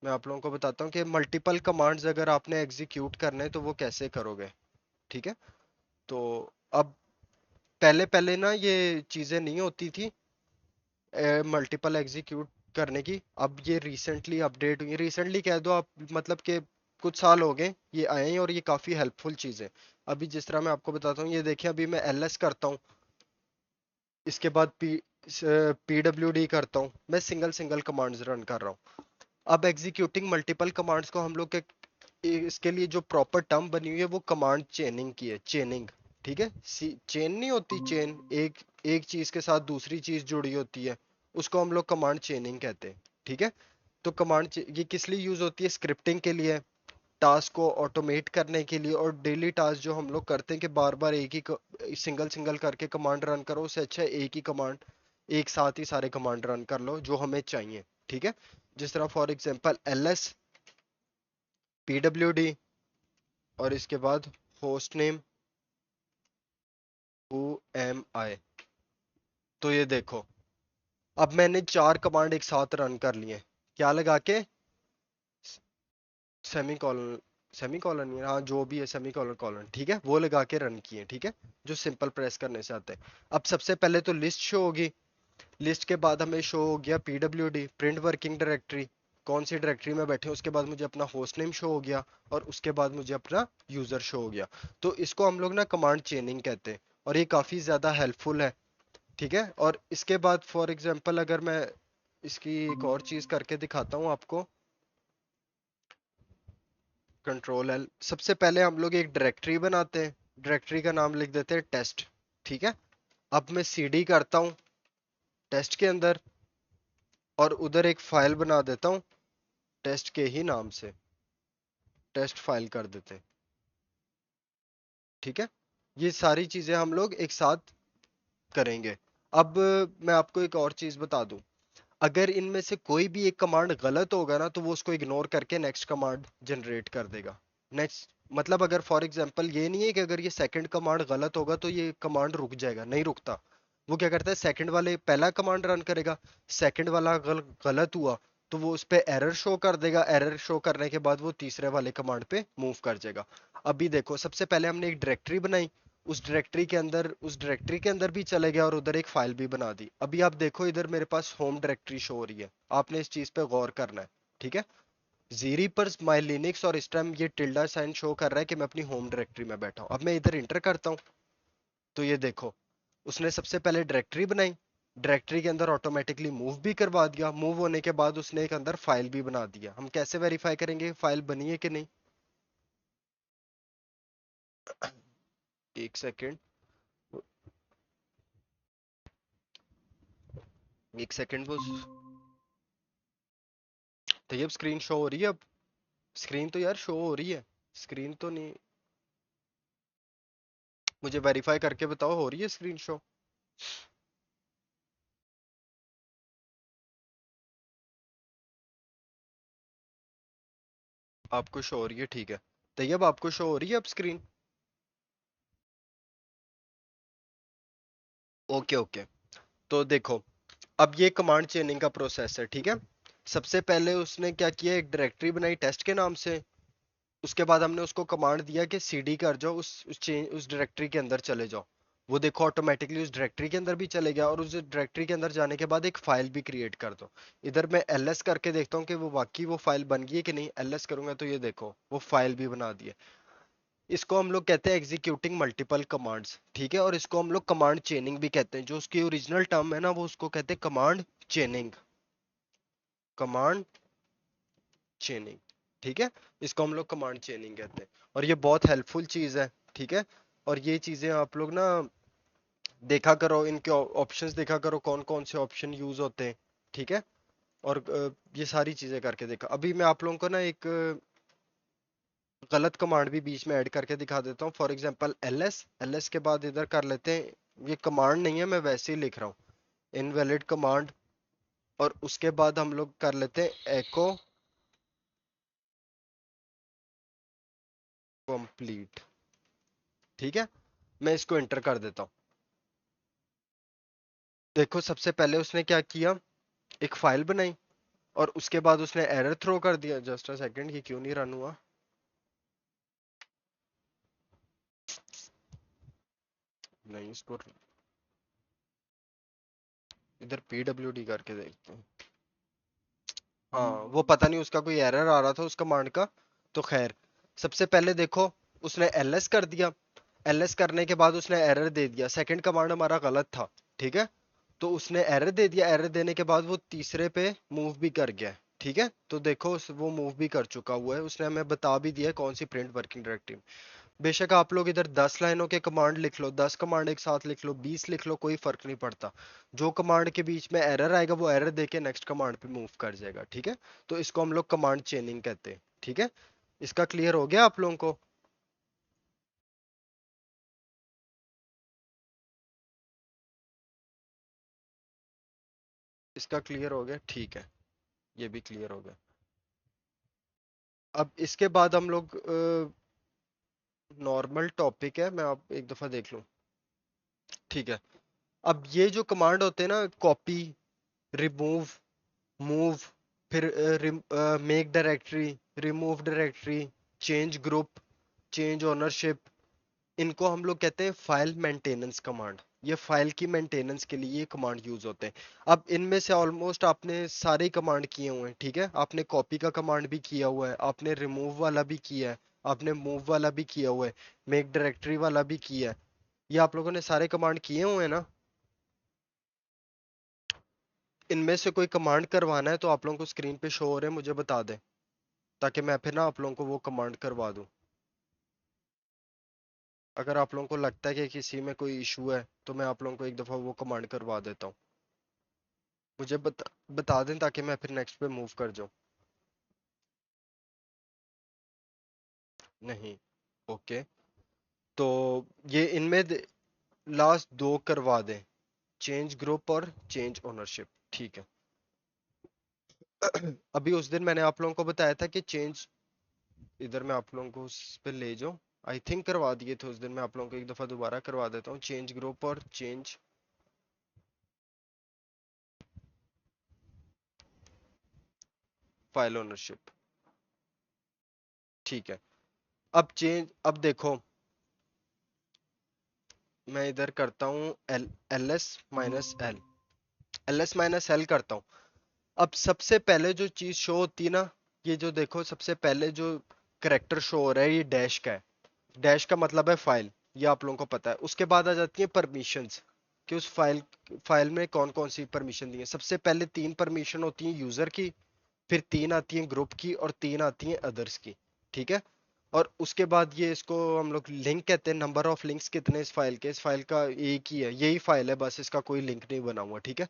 मैं आप लोगों को बताता हूँ कि मल्टीपल कमांड्स अगर आपने एग्जीक्यूट करने हैं तो वो कैसे करोगे, ठीक है। तो अब पहले पहले ना ये चीजें नहीं होती थी मल्टीपल एग्जीक्यूट करने की। अब ये रिसेंटली अपडेट हुई, रिसेंटली कह दो आप, मतलब कि कुछ साल हो गए ये आए हैं, और ये काफी हेल्पफुल चीज है। अभी जिस तरह मैं आपको बताता हूँ, ये देखिए अभी मैं ls करता हूँ, इसके बाद pwd करता हूँ, मैं सिंगल सिंगल कमांड्स रन कर रहा हूँ। अब एग्जीक्यूटिंग मल्टीपल कमांड्स को हम लोग के, इसके लिए जो प्रॉपर टर्म बनी हुई है वो कमांड चेनिंग की है, चेनिंग, ठीक है। चेन नहीं होती, चेन एक एक चीज के साथ दूसरी चीज जुड़ी होती है, उसको हम लोग कमांड चेनिंग कहते हैं, ठीक है। तो कमांड ये किस लिए यूज होती है? स्क्रिप्टिंग के लिए, टास्क को ऑटोमेट करने के लिए, और डेली टास्क जो हम लोग करते हैं कि बार बार एक ही सिंगल सिंगल करके कमांड रन करो, उससे अच्छा है एक ही कमांड एक साथ ही सारे कमांड रन कर लो जो हमें चाहिए, ठीक है। जिस तरह फॉर एग्जांपल ls pwd और इसके बाद host name who am I। तो ये देखो अब मैंने 4 कमांड एक साथ रन कर लिए, क्या लगा के? सेमी कॉलन, सेमी कॉलन, हाँ जो भी है, सेमी कॉलन कॉलन, ठीक है, वो लगा के रन किए, ठीक है, जो सिंपल प्रेस करने से आते हैं। अब सबसे पहले तो लिस्ट शो होगी, लिस्ट के बाद हमें शो हो गया pwd प्रिंट वर्किंग डायरेक्टरी, कौन सी डायरेक्टरी में बैठे हैं, उसके बाद मुझे अपना होस्ट नेम शो हो गया, और उसके बाद मुझे अपना यूजर शो हो गया। तो इसको हम लोग ना कमांड चेनिंग कहते हैं, और ये काफी ज्यादा हेल्पफुल है, ठीक है। और इसके बाद फॉर एग्जांपल अगर मैं इसकी एक और चीज करके दिखाता हूँ आपको, कंट्रोल L। सबसे पहले हम लोग एक डायरेक्टरी बनाते हैं, डायरेक्टरी का नाम लिख देते हैं टेस्ट, ठीक है। अब मैं cd करता हूँ टेस्ट के अंदर, और उधर एक फाइल बना देता हूँ टेस्ट के ही नाम से, टेस्ट फाइल कर देते हैं, ठीक है। ये सारी चीजें हम लोग एक साथ करेंगे। अब मैं आपको एक और चीज बता दूं, अगर इनमें से कोई भी एक कमांड गलत होगा ना, तो वो उसको इग्नोर करके नेक्स्ट कमांड जनरेट कर देगा। नेक्स्ट मतलब अगर फॉर एग्जांपल ये नहीं है कि अगर ये सेकंड कमांड गलत होगा तो ये कमांड रुक जाएगा, नहीं रुकता। वो क्या करता है, सेकंड वाले पहला कमांड रन करेगा, सेकंड वाला गलत हुआ तो वो उस पे एरर शो कर देगा, एरर शो करने के बाद वो तीसरे वाले कमांड पे मूव कर जाएगा। अभी देखो सबसे पहले हमने एक डायरेक्टरी बनाई, उस डायरेक्टरी के अंदर भी चले गया, और उधर एक फाइल भी बना दी। अभी आप देखो इधर मेरे पास होम डायरेक्टरी शो हो रही है, आपने इस चीज पे गौर करना है, ठीक है। जीरी पर माई लिनक्स और इस टाइम ये टिल्डा साइन शो कर रहा है कि मैं अपनी होम डायरेक्टरी में बैठा हूँ। अब मैं इधर इंटर करता हूँ, तो ये देखो, उसने सबसे पहले डायरेक्टरी बनाई, डायरेक्टरी के अंदर ऑटोमेटिकली मूव भी करवा दिया, मूव होने के बाद उसने एक अंदर फाइल भी बना दिया। हम कैसे वेरीफाई करेंगे फाइल बनी है कि नहीं? एक सेकेंड, एक सेकेंड। वो तो ये अब स्क्रीन शो हो रही है? अब स्क्रीन तो यार शो हो रही है, स्क्रीन तो नहीं। मुझे वेरीफाई करके बताओ, हो रही है स्क्रीन शो? आपको शो हो रही है, ठीक है। तैयब आपको शो हो रही है अब स्क्रीन? Okay okay. तो देखो, अब ये कमांड चेनिंग का प्रोसेस है, ठीक है। सबसे पहले उसने क्या किया, एक डायरेक्टरी बनाई टेस्ट के नाम से। उसके बाद हमने उसको कमांड दिया कि सीडी कर जाओ, उस डायरेक्टरी के अंदर चले जाओ। वो देखो ऑटोमेटिकली उस डायरेक्टरी के अंदर भी चले गया, और उस डायरेक्टरी के अंदर जाने के बाद एक फाइल भी क्रिएट कर दो। इधर मैं एलएस करके देखता हूँ कि वो वाकई वो फाइल बन गई है कि नहीं। एलएस करूंगा तो ये देखो वो फाइल भी बना दी है। इसको हम लोग कहते हैं एग्जीक्यूटिंग मल्टीपल कमांड्स, ठीक है। और इसको हम लोग कमांड चेनिंग भी कहते हैं। जो उसकी ओरिजिनल टर्म है ना, वो उसको कहते हैं कमांड चेनिंग, कमांड चेनिंग, ठीक है। इसको हम लोग कमांड चेनिंग कहते हैं, और ये बहुत हेल्पफुल चीज है, ठीक है। और ये चीजें आप लोग ना देखा करो, इनके ऑप्शंस देखा करो, कौन कौन से ऑप्शन यूज होते हैं, ठीक है। और ये सारी चीजें करके देखा। अभी मैं आप लोगों को ना एक गलत कमांड भी बीच में ऐड करके दिखा देता हूँ। फॉर एग्जांपल एलएस, एलएस के बाद इधर कर लेते हैं, ये कमांड नहीं है, मैं वैसे ही लिख रहा हूँ, इनवैलिड कमांड। और उसके बाद हम लोग कर लेते हैं एको कंप्लीट, ठीक है। मैं इसको एंटर कर देता हूँ। देखो सबसे पहले उसने क्या किया, एक फाइल बनाई, और उसके बाद उसने एरर थ्रो कर दिया। जस्ट अ सेकंड, ये क्यों नहीं रन हुआ? नहीं, इसको इधर पीडब्ल्यूडी करके देखते हैं। हाँ, वो पता नहीं उसका कोई एरर आ रहा था उस कमांड का। तो खैर, सबसे पहले देखो, उसने एलएस कर दिया। एलएस करने के बाद उसने एरर दे दिया, सेकंड कमांड हमारा गलत था, ठीक है। तो उसने एरर दे दिया, एरर देने के बाद वो तीसरे पे मूव भी कर गया, ठीक है। तो देखो वो मूव भी कर चुका हुआ है, उसने हमें बता भी दिया है कौन सी प्रिंट वर्किंग डायरेक्टरी। बेशक आप लोग इधर 10 लाइनों के कमांड लिख लो, 10 कमांड एक साथ लिख लो, 20 लिख लो, कोई फर्क नहीं पड़ता। जो कमांड के बीच में एरर आएगा वो एरर देके नेक्स्ट कमांड पे मूव कर जाएगा, ठीक है। तो इसको हम लोग कमांड चेनिंग कहते हैं, ठीक है। इसका क्लियर हो गया आप लोगों को? इसका क्लियर हो गया, ठीक है। ये भी क्लियर हो गया। अब इसके बाद हम लोग नॉर्मल टॉपिक है, मैं आप एक दफा देख लूं, ठीक है। अब ये जो कमांड होते हैं ना, कॉपी, रिमूव, मूव, फिर make directory, remove directory, change group, change ownership, इनको हम लोग कहते हैं फाइल मेंटेनेंस कमांड। ये फाइल की मेंटेनेंस के लिए ये कमांड यूज होते हैं। अब इनमें से ऑलमोस्ट आपने सारे कमांड किए हुए हैं, ठीक है। आपने कॉपी का कमांड भी किया हुआ है, आपने रिमूव वाला भी किया है, आपने मूव वाला भी किया हुआ है, मेक डायरेक्टरी वाला भी किया है। ये आप लोगों ने सारे कमांड किए हुए हैं ना? इनमें से कोई कमांड करवाना है तो आप लोगों को स्क्रीन पे शो हो रहे हैं, मुझे बता दें, ताकि मैं फिर ना आप लोगों को वो कमांड करवा दूं। अगर आप लोगों को लगता है कि किसी में कोई इशू है तो मैं आप लोगों को एक दफ़ा वो कमांड करवा देता हूँ। मुझे बता दें ताकि मैं फिर नेक्स्ट पे मूव कर जाऊँ। नहीं, ओके। तो ये इनमें लास्ट दो करवा दें, चेंज ग्रुप और चेंज ओनरशिप, ठीक है। अभी उस दिन मैंने आप लोगों को बताया था कि चेंज, इधर मैं आप लोगों को उस पे ले जाऊँ, आई थिंक करवा दिए थे उस दिन। मैं आप लोगों को एक दफ़ा दोबारा करवा देता हूँ, चेंज ग्रुप और चेंज फाइल ओनरशिप, ठीक है। अब चेंज, अब देखो मैं इधर करता हूँ L S minus L, L S minus L करता हूँ। अब सबसे पहले जो चीज शो होती है ना, ये जो देखो सबसे पहले जो करेक्टर शो हो रहा है, ये डैश का है। डैश का मतलब है फाइल। ये आप लोगों को पता है। उसके बाद आ जाती है परमिशंस, कि उस फाइल में कौन कौन सी परमिशन दी है। सबसे पहले 3 परमिशन होती हैं यूजर की, फिर 3 आती हैं ग्रुप की, और 3 आती हैं अदर्स की। ठीक है। और उसके बाद ये इसको हम लोग लिंक कहते हैं। नंबर ऑफ लिंक्स कितने इस फाइल के, इस फाइल का एक ही है, यही फाइल है बस, इसका कोई लिंक नहीं बना हुआ। ठीक है।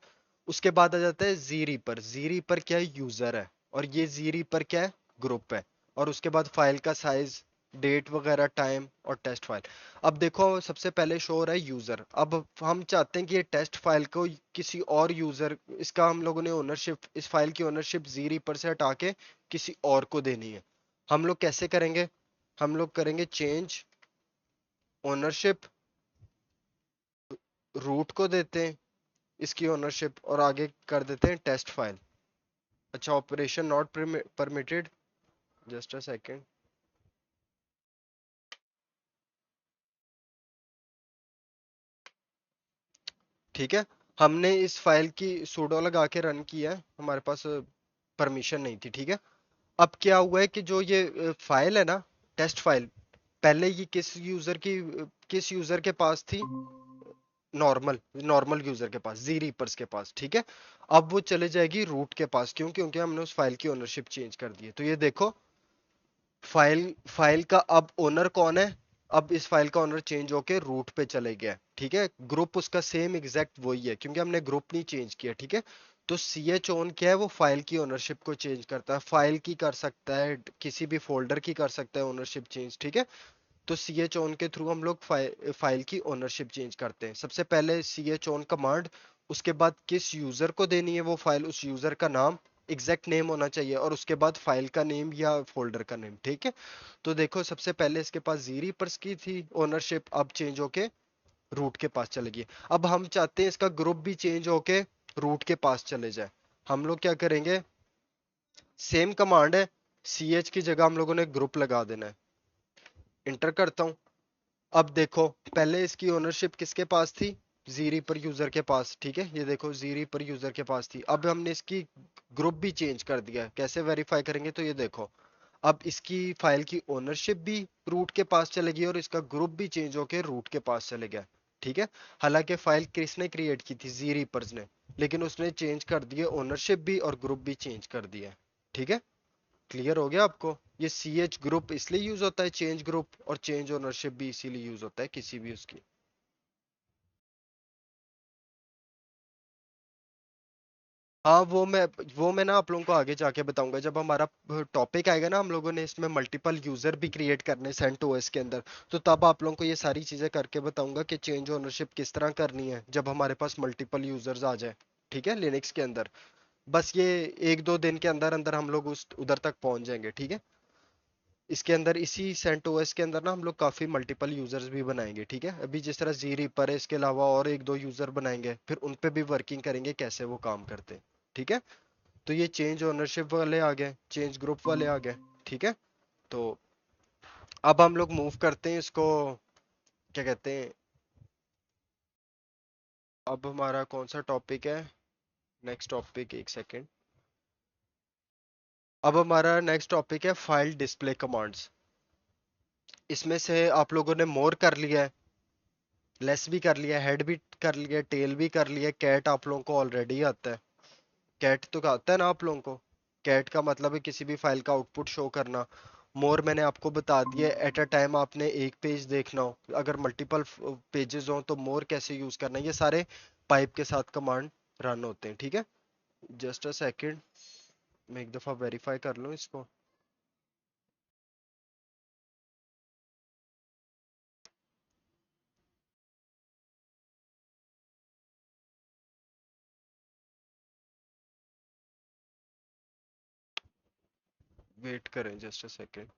उसके बाद आ जाता है जी रीपर। जी रीपर क्या है, यूजर है, और ये जी रीपर क्या है, ग्रुप है। और उसके बाद फाइल का साइज, डेट वगैरह, टाइम और टेस्ट फाइल। अब देखो सबसे पहले शो हो रहा है यूजर। अब हम चाहते हैं कि ये टेस्ट फाइल को किसी और यूजर, इसका हम लोगों ने ओनरशिप, इस फाइल की ओनरशिप जी रीपर से हटा के किसी और को देनी है। हम लोग कैसे करेंगे, हम लोग करेंगे चेंज ओनरशिप, रूट को देते हैं इसकी ओनरशिप, और आगे कर देते हैं टेस्ट फाइल। अच्छा, operation not permitted, just a second. ठीक है। हमने इस फाइल की सूडो लगा के रन किया है, हमारे पास परमिशन नहीं थी। ठीक है। अब क्या हुआ है कि जो ये फाइल है ना, टेस्ट फाइल, पहले ये किस यूजर के पास थी, नॉर्मल नॉर्मल यूजर के पास, जी रीपर्स के पास। ठीक है। अब वो चले जाएगी रूट के पास, क्यों, क्योंकि हमने उस फाइल की ओनरशिप चेंज कर दी है। तो ये देखो, फाइल फाइल का अब ओनर कौन है, अब इस फाइल का ओनर चेंज होके रूट पे चले गया। ठीक है। ग्रुप उसका सेम एग्जैक्ट वही है, क्योंकि हमने ग्रुप नहीं चेंज किया। ठीक है। तो सी एच ओन क्या है, वो फाइल की ओनरशिप को चेंज करता है, फाइल की कर सकता है, किसी भी फोल्डर की कर सकता है ओनरशिप चेंज। ठीक है। तो सी एच ओन के थ्रू हम लोग फाइल की ओनरशिप चेंज करते हैं। सबसे पहले सी एच ओन कमांड, उसके बाद किस यूजर को देनी है वो फाइल, उस यूजर का नाम, एग्जैक्ट नेम होना चाहिए, और उसके बाद फाइल का नेम या फोल्डर का नेम। ठीक है। तो देखो सबसे पहले इसके पास जी रीपर्स की थी ओनरशिप, अब चेंज होके रूट के पास चले गई। अब हम चाहते हैं इसका ग्रुप भी चेंज होके रूट के पास चले जाए। हम लोग क्या करेंगे, सेम कमांड है, सी एच की जगह हम लोगों ने ग्रुप लगा देना है। इंटर करता हूं। अब देखो, पहले इसकी ओनरशिप किसके पास थी, जीरी पर यूजर के पास। ठीक है। ये देखो जीरी पर यूजर के पास थी। अब हमने इसकी ग्रुप भी चेंज कर दिया है। कैसे वेरीफाई करेंगे, तो ये देखो, अब इसकी फाइल की ओनरशिप भी रूट के पास चलेगी, और इसका ग्रुप भी चेंज होके रूट के पास चले गया। ठीक है। हालांकि फाइल किसने क्रिएट की थी, जी रीपर्स ने, लेकिन उसने चेंज कर दिए ओनरशिप भी और ग्रुप भी चेंज कर दिया। ठीक है। क्लियर हो गया आपको। ये सी एच ग्रुप इसलिए यूज होता है, चेंज ग्रुप, और चेंज ओनरशिप भी इसीलिए यूज होता है किसी भी उसकी। हाँ, वो मैं ना आप लोगों को आगे जाके बताऊंगा, जब हमारा टॉपिक आएगा ना, हम लोगों ने इसमें मल्टीपल यूजर भी क्रिएट करने सेंट ओएस के अंदर। तो तब आप लोगों को ये सारी चीजें करके बताऊंगा कि चेंज ओनरशिप किस तरह करनी है जब हमारे पास मल्टीपल यूजर्स आ जाए। ठीक है, लिनक्स के अंदर। बस ये 1-2 दिन के अंदर अंदर हम लोग उस उधर तक पहुंच जाएंगे। ठीक है। इसके अंदर, इसी सेंट ओएस के अंदर ना, हम लोग काफी मल्टीपल यूजर्स भी बनाएंगे। ठीक है। अभी जिस तरह जी रीपर है, इसके अलावा और 1-2 यूजर बनाएंगे, फिर उन पे भी वर्किंग करेंगे कैसे वो काम करते हैं। ठीक है। तो ये चेंज ओनरशिप वाले आ गए, चेंज ग्रुप वाले आ गए। ठीक है। तो अब हम लोग मूव करते हैं इसको, क्या कहते हैं, अब हमारा कौन सा टॉपिक है, नेक्स्ट टॉपिक, एक सेकेंड। अब हमारा नेक्स्ट टॉपिक है फाइल डिस्प्ले कमांड्स। इसमें से आप लोगों ने मोर कर लिया है, लेस भी कर लिया, हेड भी कर लिया, टेल भी कर लिया, कैट आप लोगों को ऑलरेडी आता है। कैट तो आता है ना आप लोगों को। कैट का मतलब है किसी भी फाइल का आउटपुट शो करना। मोर मैंने आपको बता दिया, एट अ टाइम आपने एक पेज देखना हो, अगर मल्टीपल पेजेस हो तो मोर कैसे यूज करना है, ये सारे पाइप के साथ कमांड रन होते हैं। ठीक है। जस्ट अ सेकेंड, मैं एक दफा वेरीफाई कर लूँ इसको। वेट करें जस्ट अ सेकेंड।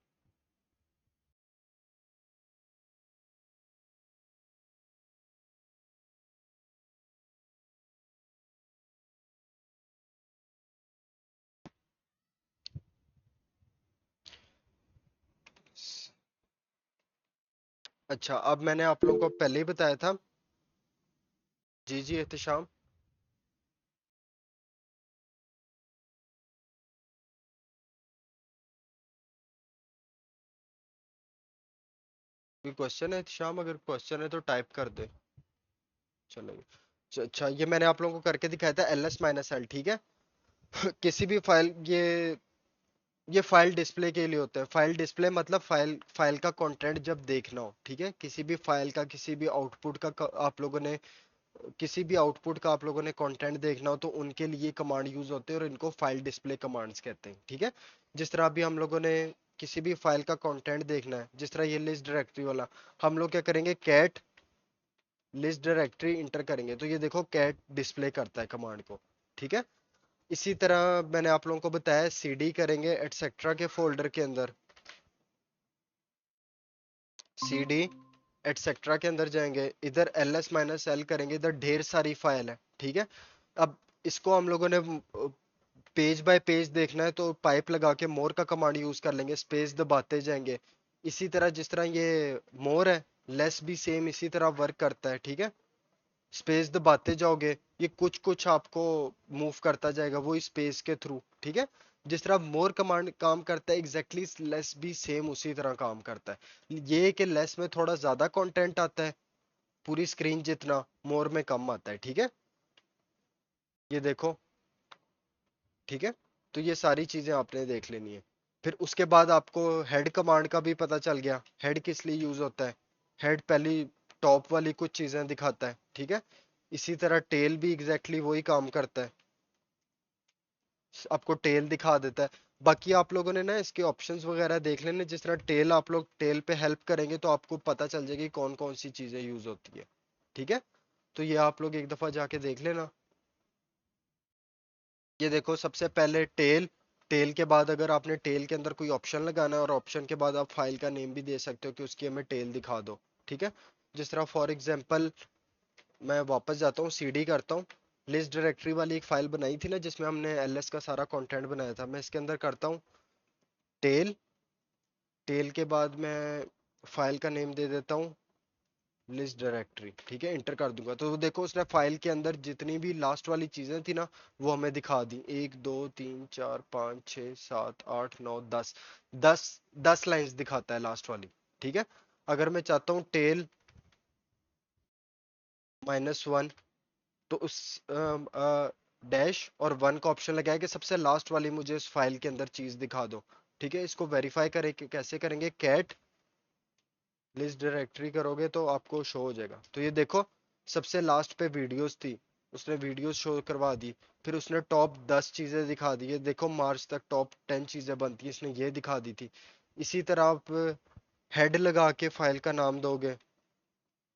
अच्छा, अब मैंने आप लोगों को पहले ही बताया था। जी जी एहतशाम। कोई क्वेश्चन है शाम? अगर क्वेश्चन है तो टाइप कर दे, चलेगा। अच्छा, ये मैंने आप लोगों को करके दिखाया था ls-l, ठीक है। किसी भी फाइल, ये फाइल डिस्प्ले के लिए होता है। फाइल डिस्प्ले मतलब फाइल फाइल का कंटेंट जब देखना हो, ठीक है। किसी भी फाइल का, किसी भी आउटपुट का आप लोगों ने, किसी भी आउटपुट का आप लोगों ने कंटेंट देखना हो तो उनके लिए कमांड यूज होते हैं और इनको फाइल डिस्प्ले कमांड्स कहते हैं, ठीक है। जिस तरह अभी हम लोगों ने किसी भी फाइल का कंटेंट देखना है, जिस तरह ये लिस्ट डायरेक्टरी वाला, हम लोग क्या करेंगे, कैट लिस्ट डायरेक्टरी इंटर करेंगे तो ये देखो कैट डिस्प्ले करता है कमांड को, ठीक है। इसी तरह मैंने आप लोगों को बताया सीडी करेंगे एटसेट्रा के फोल्डर के अंदर, सीडी एटसेट्रा के अंदर जाएंगे, इधर ls-l करेंगे, इधर ढेर सारी फाइल है, ठीक है। अब इसको हम लोगों ने पेज बाय पेज देखना है तो पाइप लगा के मोर का कमांड यूज कर लेंगे, स्पेस दबाते जाएंगे। इसी तरह जिस तरह ये मोर है, लेस भी सेम इसी तरह वर्क करता है, ठीक है। स्पेस दबाते जाओगे, ये कुछ कुछ आपको मूव करता जाएगा वही स्पेस के थ्रू, ठीक है। जिस तरह मोर कमांड काम करता है एग्जैक्टली लेस भी सेम उसी तरह काम करता है। ये कि लेस में थोड़ा ज्यादा कंटेंट आता है, पूरी स्क्रीन जितना, मोर में कम आता है, ठीक है। ये देखो, ठीक है। तो ये सारी चीजें आपने देख लेनी है। फिर उसके बाद आपको हेड कमांड का भी पता चल गया, हेड किस लिए यूज होता है। हेड पहली टॉप वाली कुछ चीजें दिखाता है, ठीक है। इसी तरह टेल भी एग्जैक्टली वही काम करता है, आपको टेल दिखा देता है। बाकी आप लोगों ने ना इसके ऑप्शंस वगैरह देख लेने, जिस तरह टेल आप लोग टेल पे हेल्प करेंगे तो आपको पता चल जाएगी कौन कौन सी चीजें यूज होती है, ठीक है। तो ये आप लोग एक दफा जाके देख लेना। ये देखो सबसे पहले टेल, टेल के बाद अगर आपने टेल के अंदर कोई ऑप्शन लगाना है और ऑप्शन के बाद आप फाइल का नेम भी दे सकते हो कि उसकी हमें टेल दिखा दो, ठीक है। जिस तरह फॉर एग्जांपल मैं वापस जाता हूँ, सीडी करता हूँ, लिस्ट डायरेक्टरी वाली एक फाइल बनाई थी ना जिसमें हमने एलएस का सारा कंटेंट बनाया था, मैं इसके अंदर करता हूँ टेल, टेल के बाद मैं फाइल का नेम दे देता हूँ लिस्ट डायरेक्टरी, ठीक है। इंटर कर दूंगा तो देखो उसने फाइल के अंदर जितनी भी लास्ट वाली चीजें थी ना वो हमें दिखा दी, 1 2 3 4 5 6 7 8 9 10, 10 लाइंस दिखाता है लास्ट वाली, ठीक है। अगर मैं चाहता हूँ टेल -1 तो उस डैश और 1 का ऑप्शन लगाया कि सबसे लास्ट वाली मुझे इस फाइल के अंदर चीज दिखा दो, ठीक है। इसको वेरीफाई करें कि कैसे करेंगे, कैट लिस्ट डायरेक्टरी करोगे तो आपको शो हो जाएगा। तो ये देखो सबसे लास्ट पे वीडियोस थी, उसने वीडियोस शो करवा दी। फिर उसने टॉप 10 चीजें दिखा दी, ये देखो मार्च तक टॉप 10 चीजें बनती है, इसने ये दिखा दी थी। इसी तरह आप हेड लगा के फाइल का नाम दोगे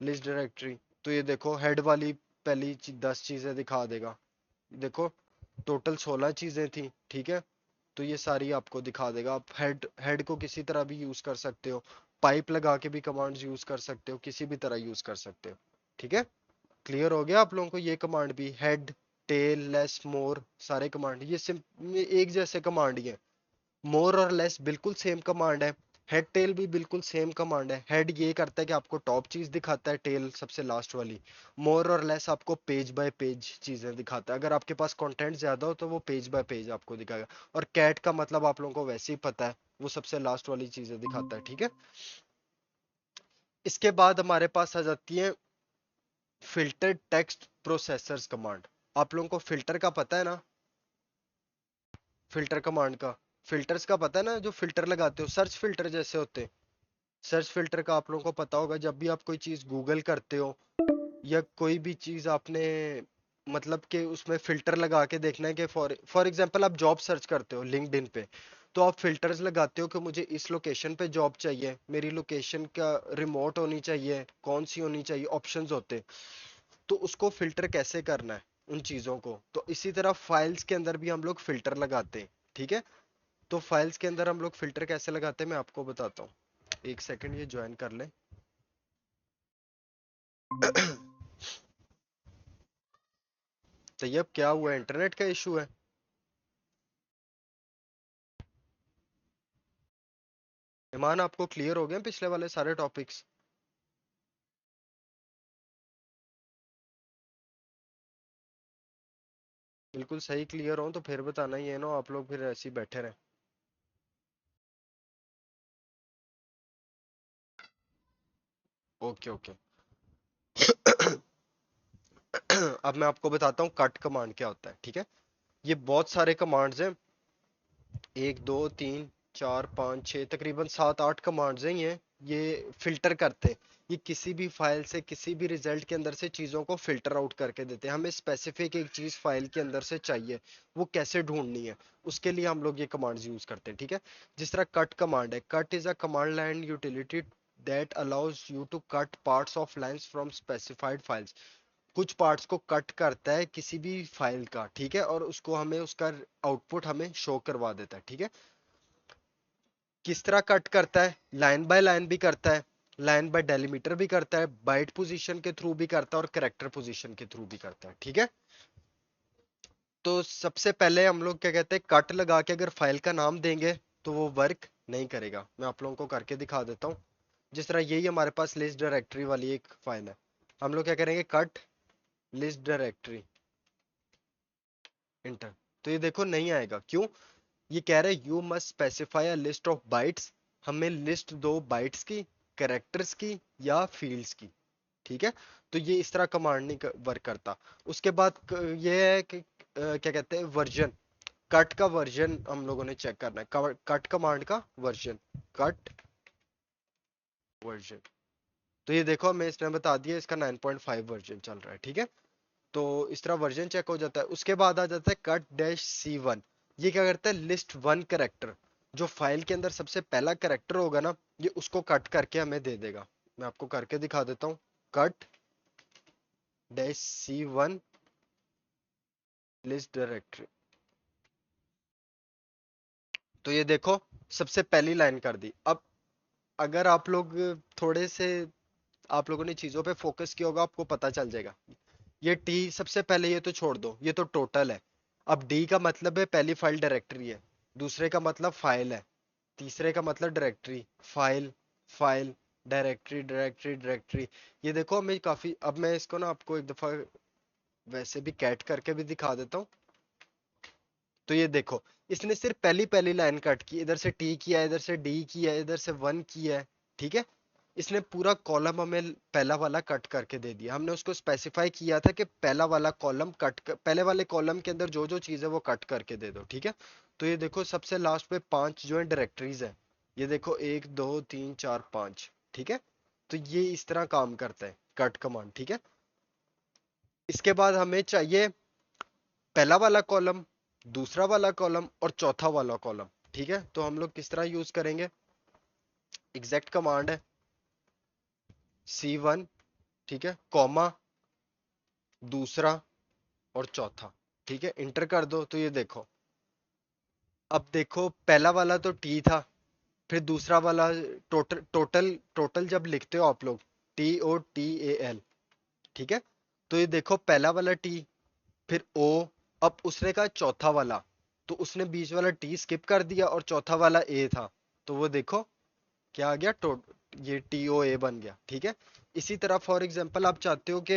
लिस्ट डायरेक्टरी तो ये देखो हेड वाली पहली 10 चीजें दिखा देगा। देखो टोटल 16 चीजें थी, ठीक है। तो ये सारी आपको दिखा देगा। आप हेड हेड को किसी तरह भी यूज कर सकते हो, पाइप लगा के भी कमांड्स यूज कर सकते हो, किसी भी तरह यूज कर सकते हो, ठीक है। क्लियर हो गया आप लोगों को? ये कमांड भी हेड, टेल, लेस, मोर, सारे कमांड ये एक जैसे कमांड ही है। मोर और लेस बिल्कुल सेम कमांड है, हेड टेल भी बिल्कुल सेम कमांड है। हेड ये करता है कि आपको टॉप चीज दिखाता है, टेल सबसे लास्ट वाली। मोर और लेस आपको पेज बाय पेज चीजें दिखाता है, अगर आपके पास कंटेंट ज्यादा हो तो वो पेज बाय पेज आपको दिखाएगा। और कैट का मतलब आप लोगों को वैसे ही पता है, वो सबसे लास्ट वाली चीजें दिखाता है, ठीक है। इसके बाद हमारे पास आ जाती है फिल्टर टेक्स्ट प्रोसेसर्स कमांड। आप लोगों को फिल्टर का पता है ना, फिल्टर कमांड का, फिल्टर्स का पता है ना, जो फिल्टर लगाते हो सर्च फिल्टर जैसे होते हैं। सर्च फिल्टर का आप लोगों को पता होगा, जब भी आप कोई चीज गूगल करते हो या कोई भी चीज आपने, मतलब कि उसमें फिल्टर लगा के देखना है कि फॉर एग्जांपल आप जॉब सर्च करते हो लिंक्डइन पे, तो आप फिल्टर्स लगाते हो कि मुझे इस लोकेशन पे जॉब चाहिए, मेरी लोकेशन का रिमोट होनी चाहिए, कौन सी होनी चाहिए, ऑप्शंस होते हैं। तो उसको फिल्टर कैसे करना है उन चीजों को, तो इसी तरह फाइल्स के अंदर भी हम लोग फिल्टर लगाते हैं, ठीक है। तो फाइल्स के अंदर हम लोग फिल्टर कैसे लगाते हैं मैं आपको बताता हूँ, एक सेकंड ये ज्वाइन कर ले। तो ये अब क्या हुआ, इंटरनेट का इशू है? ईमान आपको क्लियर हो गए हैं पिछले वाले सारे टॉपिक्स? बिल्कुल सही क्लियर हो तो फिर बताना, ही है ना आप लोग फिर ऐसे ही बैठे रहे। Okay okay. अब मैं आपको बताता हूँ कट कमांड क्या होता है, ठीक है। ये बहुत सारे कमांड्स हैं, 1 2 3 4 5 6 तकरीबन 7 8 कमांड्स हैं ये फिल्टर करते हैं। ये किसी भी फाइल से किसी भी रिजल्ट के अंदर से चीज़ों को फिल्टर आउट करके देते हैं। हमें स्पेसिफिक एक चीज़ फाइल के अंदर से चाहिए, वो कैसे ढूंढनी है, उसके लिए हम लोग ये कमांड्स यूज करते हैं, ठीक है। जिस तरह कट कमांड है, cut is a command line utility that allows you to cut parts of lines from specified files. कुछ पार्ट्स को कट करता है किसी भी फाइल का, ठीक है, और उसको हमें उसका आउटपुट हमें शो करवा देता है, ठीक है। किस तरह कट करता है, लाइन बाय लाइन भी करता है, लाइन बाय डेलीमीटर भी करता है, बाइट पोजीशन के थ्रू भी करता है और कैरेक्टर पोजीशन के थ्रू भी करता है, ठीक है। तो सबसे पहले हम लोग क्या कहते हैं, कट लगा के अगर फाइल का नाम देंगे तो वो वर्क नहीं करेगा। मैं आप लोगों को करके दिखा देता हूँ। जिस तरह यही हमारे पास लिस्ट डायरेक्टरी वाली एक फाइल है, हम लोग क्या करेंगे, कट लिस्ट डायरेक्टरी, इंटर। तो ये देखो नहीं आएगा, क्यों? ये कह रहे हैं you must specify a list of bytes, हमें लिस्ट दो बाइट्स की, कैरेक्टर्स की या फील्ड्स की, ठीक है। तो ये इस तरह कमांड नहीं वर्क करता। उसके बाद ये है कि क्या कहते हैं, वर्जन, कट का वर्जन हम लोगों ने चेक करना है, कट कमांड का वर्जन, कट वर्जन। तो ये देखो हमें इसने बता दिया इसका 9.5 वर्जन चल रहा है, ठीक है। तो इस तरह वर्जन चेक हो जाता है। उसके बाद आ जाता है कट डैश C1। ये क्या करता है, लिस्ट वन करेक्टर, जो फाइल के अंदर सबसे पहला करेक्टर होगा ना, ये उसको कट करके हमें दे देगा। मैं आपको करके दिखा देता हूँ, cut dash C1 list directory. तो ये देखो सबसे पहली लाइन कर दी। अब अगर आप लोग थोड़े से, आप लोगों ने चीजों पे फोकस किया होगा, आपको पता चल जाएगा। ये टी सबसे पहले, ये तो छोड़ दो, ये तो टोटल है। अब डी का मतलब है पहली फाइल डायरेक्टरी है, दूसरे का मतलब फाइल है, तीसरे का मतलब directory, file, file, directory, directory, directory. ये देखो मैं काफी, अब मैं इसको ना आपको एक दफा वैसे भी कैट करके भी दिखा देता हूँ। तो ये देखो इसने सिर्फ पहली पहली लाइन कट की, इधर से टी किया, इधर से डी किया, इधर से वन किया है, ठीक है। इसने पूरा कॉलम हमें पहला वाला कट करके दे दिया। हमने उसको स्पेसिफाई किया था कि पहला वाला कॉलम पहले वाले कॉलम के अंदर जो जो चीज है वो कट करके दे दो, ठीक है। तो ये देखो सबसे लास्ट पे 5 जो है डायरेक्टरीज है, ये देखो 1 2 3 4 5, ठीक है। तो ये इस तरह काम करता है कट कमांड, ठीक है। इसके बाद हमें चाहिए पहला वाला कॉलम, दूसरा वाला कॉलम और चौथा वाला कॉलम, ठीक है। तो हम लोग किस तरह यूज करेंगे, एग्जैक्ट कमांड है C1, ठीक है, कॉमा, दूसरा और चौथा, ठीक है, इंटर कर दो। तो ये देखो, अब देखो पहला वाला तो टी था, फिर दूसरा वाला, टोटल टोटल टोटल जब लिखते हो आप लोग, TOTAL, ठीक है। तो ये देखो पहला वाला टी, फिर ओ, अब उसने कहा चौथा वाला, तो उसने बीच वाला टी स्किप कर दिया और चौथा वाला ए था, तो वो देखो क्या आ गया, ये TOA बन गया, ठीक है। इसी तरह फॉर एग्जांपल आप चाहते हो कि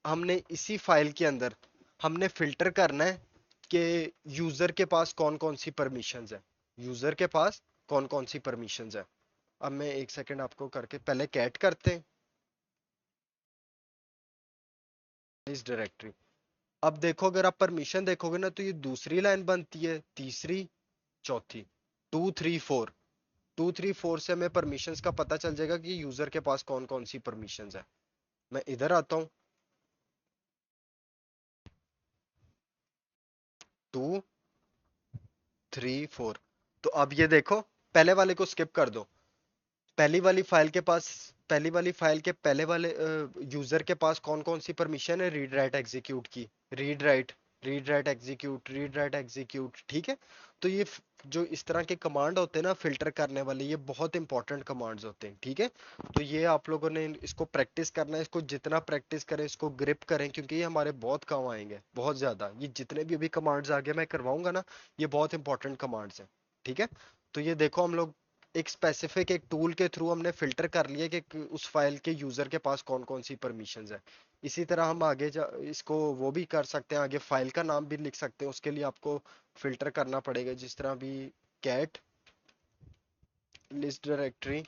हमने इसी फाइल के अंदर हमने फिल्टर करना है कि यूजर के पास कौन कौन सी परमिशंस है, यूजर के पास कौन कौन सी परमिशंस है। अब मैं एक सेकंड आपको करके पहले कैट करते हैं इस डायरेक्टरी। अब देखो अगर आप परमिशन देखोगे ना, तो ये दूसरी लाइन बनती है, तीसरी, चौथी, 2 3 4, 2 3 4 से हमें परमिशंस का पता चल जाएगा कि यूजर के पास कौन कौन सी परमिशंस है। मैं इधर आता हूँ, 2 3 4। तो अब ये देखो पहले वाले को स्किप कर दो, पहली वाली फाइल के पास, पहली वाली फाइल के पहले वाले यूजर के पास कौन कौन सी परमिशन है, रीड राइट एग्जीक्यूट की, read write, read write execute, read write execute, ठीक है। तो ये जो इस तरह के कमांड होते हैं ना फिल्टर करने वाले, ये बहुत इंपॉर्टेंट कमांड्स होते हैं, ठीक है। तो ये आप लोगों ने इसको प्रैक्टिस करना है, इसको जितना प्रैक्टिस करें, इसको ग्रिप करें, क्योंकि ये हमारे बहुत काम आएंगे, बहुत ज्यादा। ये जितने भी अभी कमांड्स आगे मैं करवाऊंगा ना, ये बहुत इंपॉर्टेंट कमांड्स हैं, ठीक है। तो ये देखो हम लोग एक स्पेसिफिक एक टूल के थ्रू हमने फिल्टर कर लिया कि उस फाइल के यूजर के पास कौन कौन सी परमिशंस है। इसी तरह हम आगे इसको वो भी कर सकते हैं, आगे फाइल का नाम भी लिख सकते हैं, उसके लिए आपको फिल्टर करना पड़ेगा। जिस तरह भी कैट लिस्ट डायरेक्टरी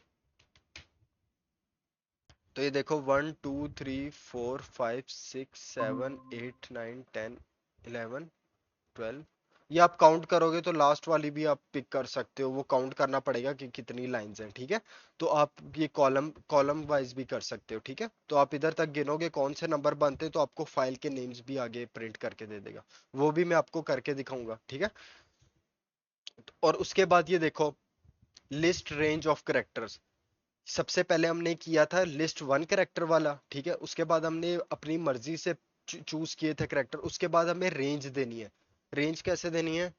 तो ये देखो 1 2 3 4 5 6 7 8 9 10 11 12। ये आप काउंट करोगे तो लास्ट वाली भी आप पिक कर सकते हो, वो काउंट करना पड़ेगा कि कितनी लाइंस हैं, ठीक है। तो आप ये कॉलम कॉलम वाइज भी कर सकते हो, ठीक है। तो आप इधर तक गिनोगे कौन से नंबर बनते हैं, तो आपको फाइल के नेम्स भी आगे प्रिंट करके दे देगा। वो भी मैं आपको करके दिखाऊंगा, ठीक है। और उसके बाद ये देखो, लिस्ट रेंज ऑफ करेक्टर्स। सबसे पहले हमने किया था लिस्ट वन करेक्टर वाला, ठीक है। उसके बाद हमने अपनी मर्जी से चूज किए थे करेक्टर। उसके बाद हमें रेंज देनी है। रेंज कैसे देनी है?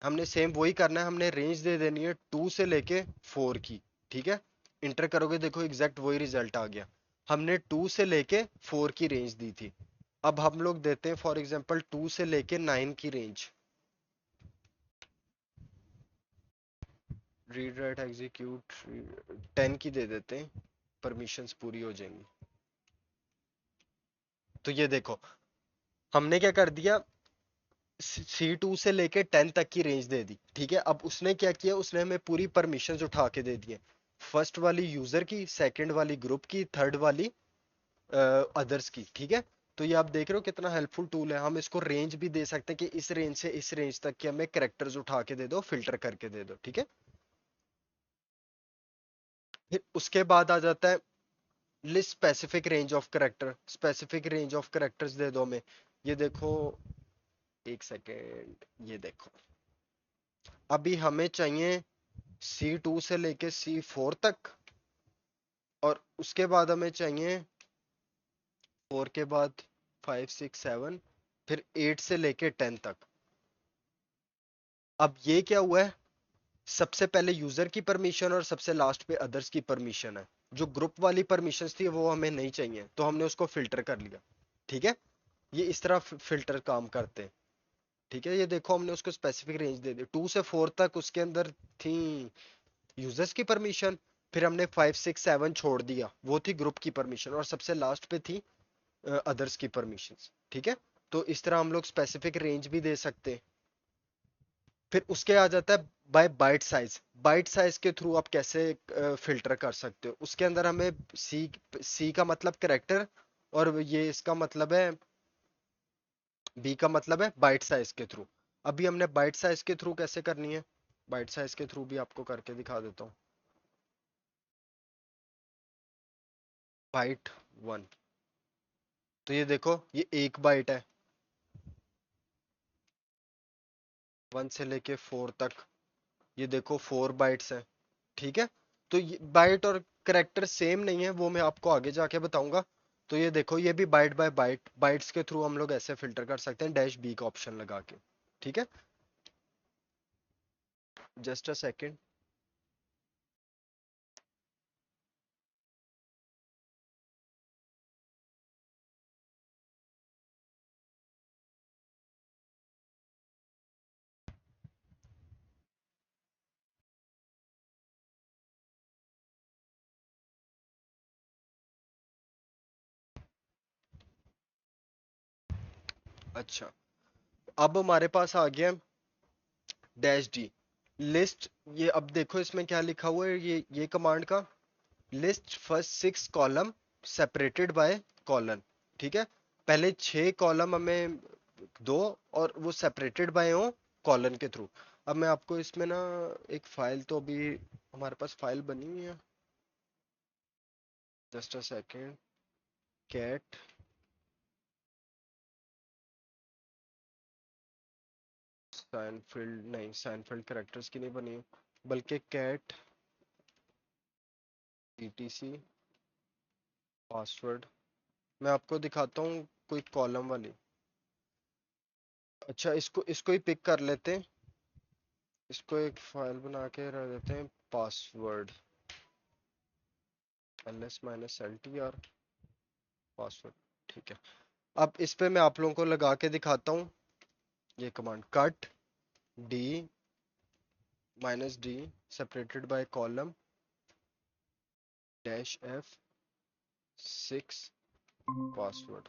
हमने सेम वही करना है, हमने रेंज दे देनी है 2 से लेके 4 की, ठीक है। इंटर करोगे, देखो एग्जैक्ट वही रिजल्ट आ गया। हमने 2 से लेके 4 की रेंज दी थी। अब हम लोग देते हैं फॉर एग्जांपल 2 से लेके 9 की रेंज। रीड राइट एग्जीक्यूट 10 की दे देते हैं, परमिशंस पूरी हो जाएंगी। तो ये देखो, हमने क्या कर दिया, C2 से लेके 10 तक की रेंज दे दी, ठीक है। अब उसने क्या किया, उसने हमें पूरी परमिशंस उठा के दे दिए। फर्स्ट वाली यूजर की, सेकंड वाली ग्रुप की, थर्ड वाली अदर्स की, ठीक है। तो ये आप देख रहे हो कितना हेल्पफुल टूल है। हम इसको रेंज भी दे सकते हैं कि इस रेंज से इस रेंज तक के हमें कैरेक्टर्स उठा के दे दो, फिल्टर करके दे दो, ठीक है। फिर उसके बाद आ जाता है list specific range of character. Specific range of characters दे दो हमें। ये देखो, एक सेकेंड, ये देखो, अभी हमें चाहिए C2 से लेके C4 तक। और उसके बाद हमें चाहिए 4 के बाद 5 6 7, फिर 8 से लेके 10 तक। अब ये क्या हुआ है, सबसे पहले यूजर की परमिशन और सबसे लास्ट पे अदर्स की परमिशन है। जो ग्रुप वाली परमिशंस थी वो हमें नहीं चाहिए, तो हमने उसको फिल्टर कर लिया, ठीक है। ये इस तरह फिल्टर काम करते हैं, ठीक है। ये देखो, हमने उसको स्पेसिफिक रेंज दे दी 2 से 4 तक, उसके अंदर थी यूजर्स की परमिशन। फिर हमने 5 6 7 छोड़ दिया, वो थी ग्रुप की परमिशन, और सबसे लास्ट पे थी अदर्स की परमिशंस, ठीक है। तो इस तरह हम लोग स्पेसिफिक रेंज भी दे सकते हैं। फिर उसके आ जाता है by byte size. Byte size के थ्रू आप कैसे फिल्टर कर सकते हो। उसके अंदर हमें सी सी का मतलब करेक्टर, और ये इसका मतलब है, बी का मतलब है बाइट साइज के थ्रू। अभी हमने बाइट साइज के थ्रू कैसे करनी है, बाइट साइज के थ्रू भी आपको करके दिखा देता हूँ। बाइट 1। तो ये देखो, ये 1 बाइट है, 1 से लेके 4 तक। ये देखो 4 बाइट्स है, ठीक है। तो ये बाइट और करेक्टर सेम नहीं है, वो मैं आपको आगे जाके बताऊंगा। तो ये देखो, ये भी बाइट बाय बाइट, बाइट्स के थ्रू हम लोग ऐसे फिल्टर कर सकते हैं, डैश बी का ऑप्शन लगा के, ठीक है। Just a second. अच्छा, अब हमारे पास आ गया डैश डी लिस्ट। ये अब देखो इसमें क्या लिखा हुआ है, ये कमांड का, list first 6 column separated by colon, ठीक है। पहले 6 कॉलम हमें दो, और वो सेपरेटेड बाय हो कॉलन के थ्रू। अब मैं आपको इसमें ना, एक फाइल तो अभी हमारे पास फाइल बनी हुई है, just a second. Cat Seinfeld, नहीं साइनफील्ड कैरेक्टर्स की नहीं बनी, बल्कि कैट etc पासवर्ड। मैं आपको दिखाता हूँ कोई कॉलम वाली। अच्छा, इसको इसको ही पिक कर लेते हैं। इसको एक फाइल बना के रख देते हैं, पासवर्ड ls-ltr पासवर्ड, ठीक है। अब इस पे मैं आप लोगों को लगा के दिखाता हूँ। ये command cut D -d separated by column dash f6 password.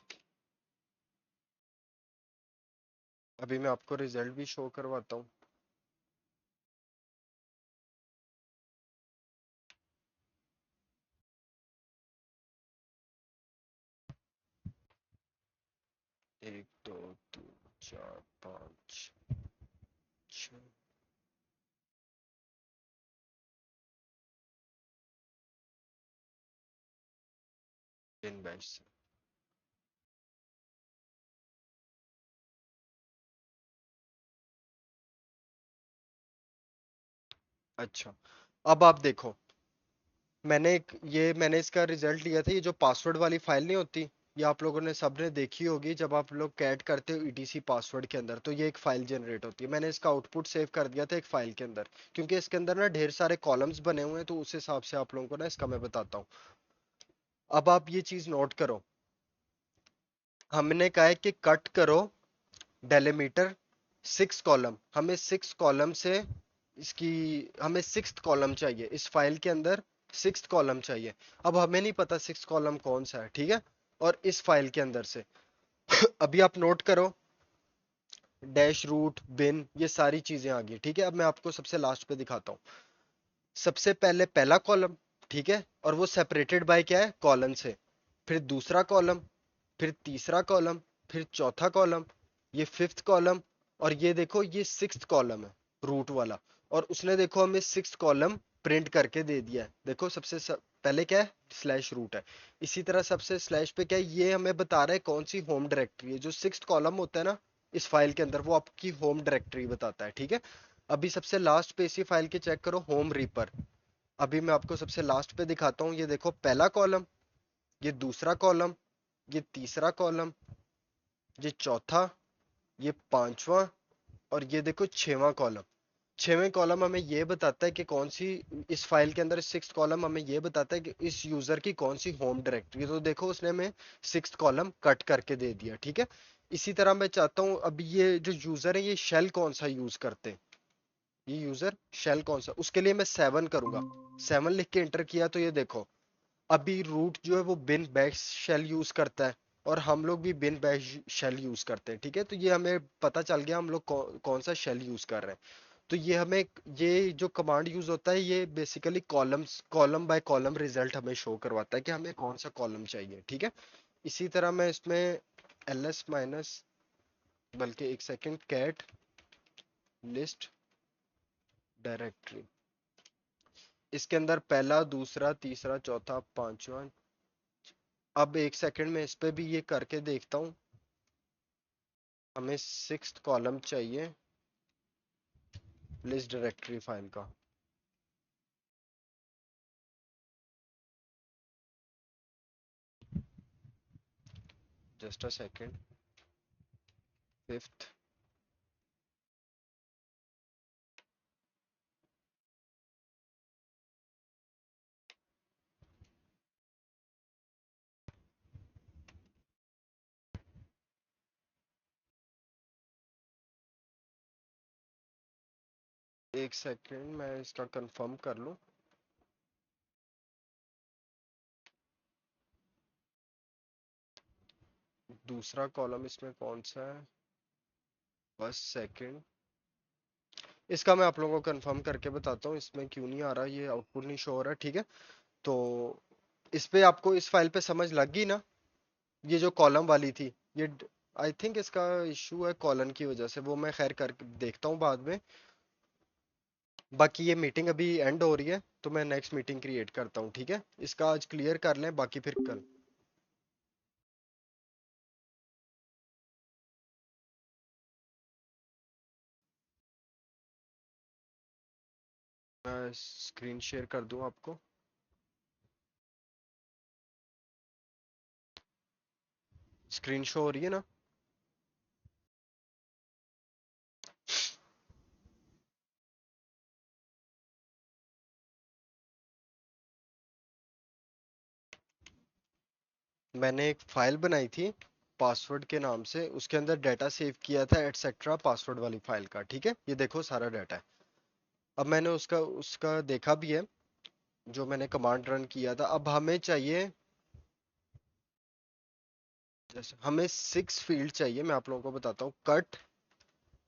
अभी मैं आपको रिजल्ट भी शो करवाता हूँ। एक दो तीन चार पाँच छः। इन बैच से। अच्छा, अब आप देखो, मैंने इसका रिजल्ट लिया था। ये जो पासवर्ड वाली फाइल नहीं होती, ये आप लोगों ने सबने देखी होगी। जब आप लोग कैट करते हो ईटीसी पासवर्ड के अंदर, तो ये एक फाइल जनरेट होती है। मैंने इसका आउटपुट सेव कर दिया था एक फाइल के अंदर, क्योंकि इसके अंदर ना ढेर सारे कॉलम्स बने हुए हैं। तो उस हिसाब से आप लोगों को ना इसका मैं बताता हूँ। अब आप ये चीज नोट करो, हमने कहा है कि कट करो डेलीमीटर 6 कॉलम। हमें 6 कॉलम से इसकी हमें 6th कॉलम चाहिए इस फाइल के अंदर। 6th कॉलम चाहिए। अब हमें नहीं पता 6th कॉलम कौन सा है, ठीक है। और इस फाइल के अंदर से अभी आप नोट करो, डैश रूट बिन ये सारी चीजें आ गई, ठीक है। अब मैं आपको सबसे लास्ट पे दिखाता हूँ। सबसे पहले पहला कॉलम, ठीक है, और वो सेपरेटेड बाय क्या है, कॉलन से। फिर दूसरा कॉलम, फिर तीसरा कॉलम, फिर चौथा कॉलम, ये 5th कॉलम, और ये देखो ये 6th कॉलम है, रूट वाला। और उसने देखो हमें 6th कॉलम प्रिंट करके दे दिया है। देखो पहले क्या है, स्लैश रूट है। इसी तरह सबसे स्लैश पे क्या है, ये हमें बता रहा है कौन सी होम डायरेक्टरी है। जो 6th कॉलम होता है ना इस फाइल के अंदर, वो आपकी होम डायरेक्टरी बताता है, ठीक है। अभी सबसे लास्ट पे इसी फाइल के चेक करो, होम रीपर। अभी मैं आपको सबसे लास्ट पे दिखाता हूँ। ये देखो पहला कॉलम, ये दूसरा कॉलम, ये तीसरा कॉलम, ये चौथा, ये पांचवा, और ये देखो 6वां कॉलम। 6वें कॉलम हमें ये बताता है कि कौन सी, इस फाइल के अंदर 6th कॉलम हमें ये बताता है कि इस यूजर की कौन सी होम डायरेक्टरी। तो देखो उसने हमें 6th कॉलम कट करके दे दिया, ठीक है। इसी तरह मैं चाहता हूँ, अब ये जो यूजर है ये शेल कौन सा यूज करते हैं, ये यूजर शेल कौन सा, उसके लिए मैं 7 करूंगा। 7 लिख के एंटर किया तो ये देखो, अभी रूट जो है वो बिन बैश शेल यूज करता है, और हम लोग भी बिन बैश शेल यूज करते हैं, ठीक है। तो ये हमें पता चल गया हम लोग कौन सा शेल यूज कर रहे हैं। तो ये हमें, ये जो कमांड यूज होता है ये basically column by column result हमें शो करवाता है कि हमें कौन सा कॉलम चाहिए, ठीक है। इसी तरह मैं इसमें ls माइनस, बल्कि एक सेकंड, कैट लिस्ट डायरेक्टरी, इसके अंदर पहला दूसरा तीसरा चौथा पांचवा। अब एक सेकंड में इस पे भी ये करके देखता हूँ। हमें 6th कॉलम चाहिए लिस्ट डायरेक्टरी फाइल का। Just a second. 5th, एक सेकंड मैं इसका कंफर्म कर लूँ। दूसरा कॉलम इसमें कौन सा है, बस सेकंड। इसका मैं आप लोगों को कंफर्म करके बताता हूँ इसमें क्यों नहीं आ रहा, ये आउटपुट नहीं शो हो रहा, ठीक है। तो इस पे आपको इस फाइल पे समझ लग गई ना, ये जो कॉलम वाली थी, ये आई थिंक इसका इशू है कॉलन की वजह से, वो मैं खैर कर देखता हूँ बाद में। बाकी ये मीटिंग अभी एंड हो रही है, तो मैं नेक्स्ट मीटिंग क्रिएट करता हूँ, ठीक है। इसका आज क्लियर कर लें, बाकी फिर कल। मैं स्क्रीन शेयर कर दूँ आपको। स्क्रीन शो हो रही है ना। मैंने एक फाइल बनाई थी पासवर्ड के नाम से, उसके अंदर डाटा सेव किया था एटसेट्रा पासवर्ड वाली फाइल का, ठीक है। ये देखो सारा डाटा है। अब मैंने उसका उसका देखा भी है, जो मैंने कमांड रन किया था। अब हमें चाहिए, जैसे हमें 6 फील्ड चाहिए। मैं आप लोगों को बताता हूँ। कट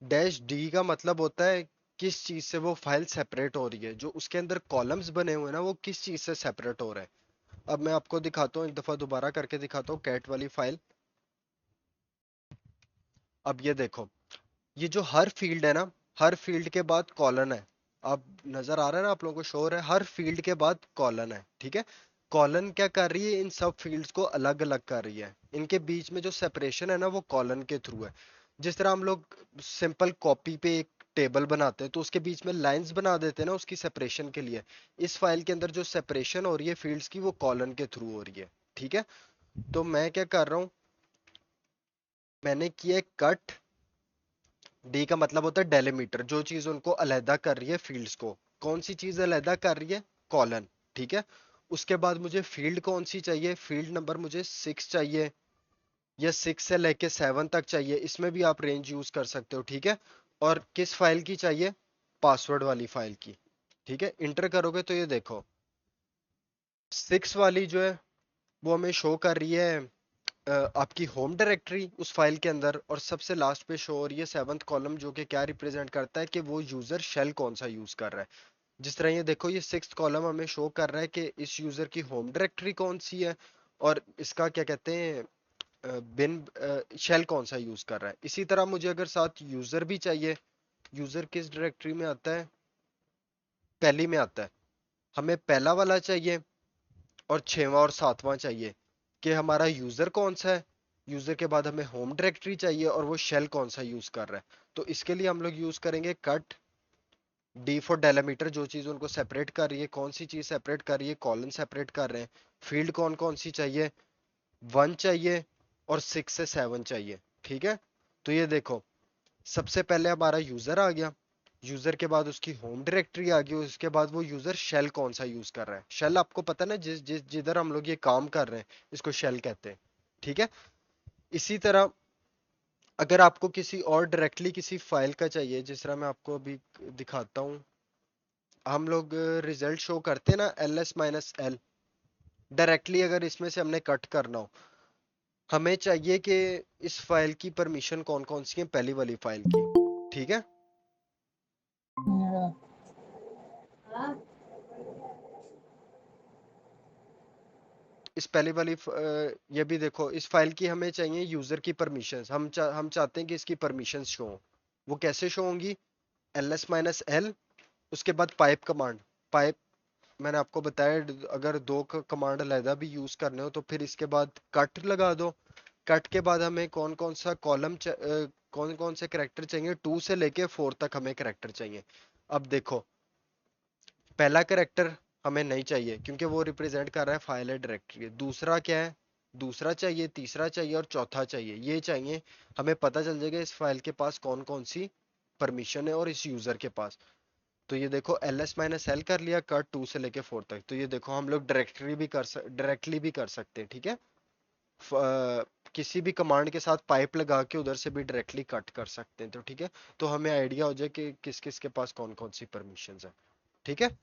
डैश डी का मतलब होता है किस चीज से वो फाइल सेपरेट हो रही है, जो उसके अंदर कॉलम्स बने हुए हैं ना वो किस चीज से सेपरेट हो रहे हैं। अब मैं आपको दिखाता हूँ, एक दफा दोबारा करके दिखाता हूँ कैट वाली फाइल। अब ये देखो, ये जो हर फील्ड है ना, हर फील्ड के बाद कॉलन है। अब नजर आ रहा है ना आप लोगों को, शोर है, हर फील्ड के बाद कॉलन है, ठीक है। कॉलन क्या कर रही है, इन सब फील्ड्स को अलग अलग कर रही है। इनके बीच में जो सेपरेशन है ना, वो कॉलन के थ्रू है। जिस तरह हम लोग सिंपल कॉपी पे एक टेबल बनाते हैं तो उसके बीच में लाइंस बना देते हैं ना उसकी सेपरेशन के लिए। इस फाइल के अंदर जो सेपरेशन हो रही है फील्ड्स की, वो कॉलन के थ्रू हो रही है, ठीक है। तो मैं क्या कर रहा हूँ, मैंने किया कट। डी का मतलब होता है डेलीमीटर, जो चीज उनको अलहदा कर रही है फील्ड्स को। कौन सी चीज अलहदा कर रही है, कॉलन, ठीक है। उसके बाद मुझे फील्ड कौन सी चाहिए, फील्ड नंबर मुझे 6 चाहिए, या 6 से लेके 7 तक चाहिए, इसमें भी आप रेंज यूज कर सकते हो, ठीक है। और किस फाइल की चाहिए, पासवर्ड वाली फाइल की, ठीक है। इंटर करोगे तो ये देखो 6 वाली जो है वो हमें शो कर रही है आपकी होम डायरेक्टरी उस फाइल के अंदर, और सबसे लास्ट पे शो हो रही है 7th कॉलम, जो कि क्या रिप्रेजेंट करता है कि वो यूजर शेल कौन सा यूज कर रहा है। जिस तरह ये देखो, ये 6th कॉलम हमें शो कर रहा है कि इस यूजर की होम डायरेक्टरी कौन सी है, और इसका क्या कहते हैं बिन शेल कौन सा यूज कर रहा है। इसी तरह मुझे अगर साथ यूजर भी चाहिए, यूजर किस डायरेक्टरी में आता है, पहली में आता है। हमें पहला वाला चाहिए, और 6वां और 7वां चाहिए कि हमारा यूजर कौन सा है। यूजर के बाद हमें होम डायरेक्टरी चाहिए, और वो शेल कौन सा यूज कर रहा है। तो इसके लिए हम लोग यूज करेंगे कट डी फॉर डेलीमीटर, जो चीज उनको सेपरेट कर रही है, कौन सी चीज सेपरेट कर रही है, कॉलन सेपरेट कर रहे हैं। फील्ड कौन कौन सी चाहिए, 1 चाहिए, और 6 से 7 चाहिए, ठीक है। तो ये देखो, सबसे पहले हमारा यूजर आ गया, यूजर के बाद उसकी होम डायरेक्टरी आ गई, उसके बाद वो यूजर शेल कौन सा यूज कर रहा है। शेल आपको पता है ना, जिस जिस जिधर हम लोग ये काम कर रहे हैं, इसको शेल कहते हैं, ठीक है। इसी तरह अगर आपको किसी और डायरेक्टली किसी फाइल का चाहिए, जिस तरह मैं आपको अभी दिखाता हूँ, हम लोग रिजल्ट शो करते हैं ना ls-l, डायरेक्टली अगर इसमें से हमने कट करना हो, हमें चाहिए कि इस फाइल की परमिशन कौन कौन सी है, पहली वाली फाइल की, ठीक है। इस पहली वाली ये भी देखो, इस फाइल की हमें चाहिए यूजर की परमिशंस, हम चाहते हैं कि इसकी परमिशंस शो हो। वो कैसे शो होंगी, ls-l, उसके बाद पाइप कमांड। पाइप मैंने आपको बताया, अगर दो कमांड अलहदा भी यूज करने हो तो फिर इसके बाद कट लगा दो। कट के बाद हमें कौन कौन सा कॉलम कौन कौन से करेक्टर चाहिए, 2 से लेके 4 तक हमें करेक्टर चाहिए। अब देखो, पहला करेक्टर हमें नहीं चाहिए क्योंकि वो रिप्रेजेंट कर रहा है फाइल है, डायरेक्टरी। दूसरा क्या है, दूसरा चाहिए, तीसरा चाहिए, और चौथा चाहिए, ये चाहिए। हमें पता चल जाएगा इस फाइल के पास कौन कौन सी परमिशन है, और इस यूजर के पास। तो ये देखो ls-l कर लिया, कट 2 से लेके 4 तक। तो ये देखो हम लोग डायरेक्टली भी कर सकते हैं, ठीक है। किसी भी कमांड के साथ पाइप लगा के उधर से भी डायरेक्टली कट कर सकते हैं, तो ठीक है। तो हमें आइडिया हो जाए कि किस किस के पास कौन कौन सी परमिशंस है, ठीक है।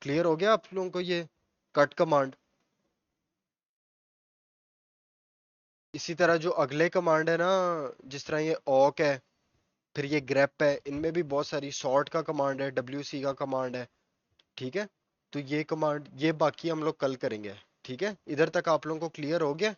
क्लियर हो गया आप लोगों को ये कट कमांड। इसी तरह जो अगले कमांड है ना, जिस तरह ये ऑक है, फिर ये ग्रेप है, इनमें भी बहुत सारी सॉर्ट का कमांड है, wc का कमांड है, ठीक है। तो ये कमांड, ये बाकी हम लोग कल करेंगे, ठीक है। इधर तक आप लोगों को क्लियर हो गया।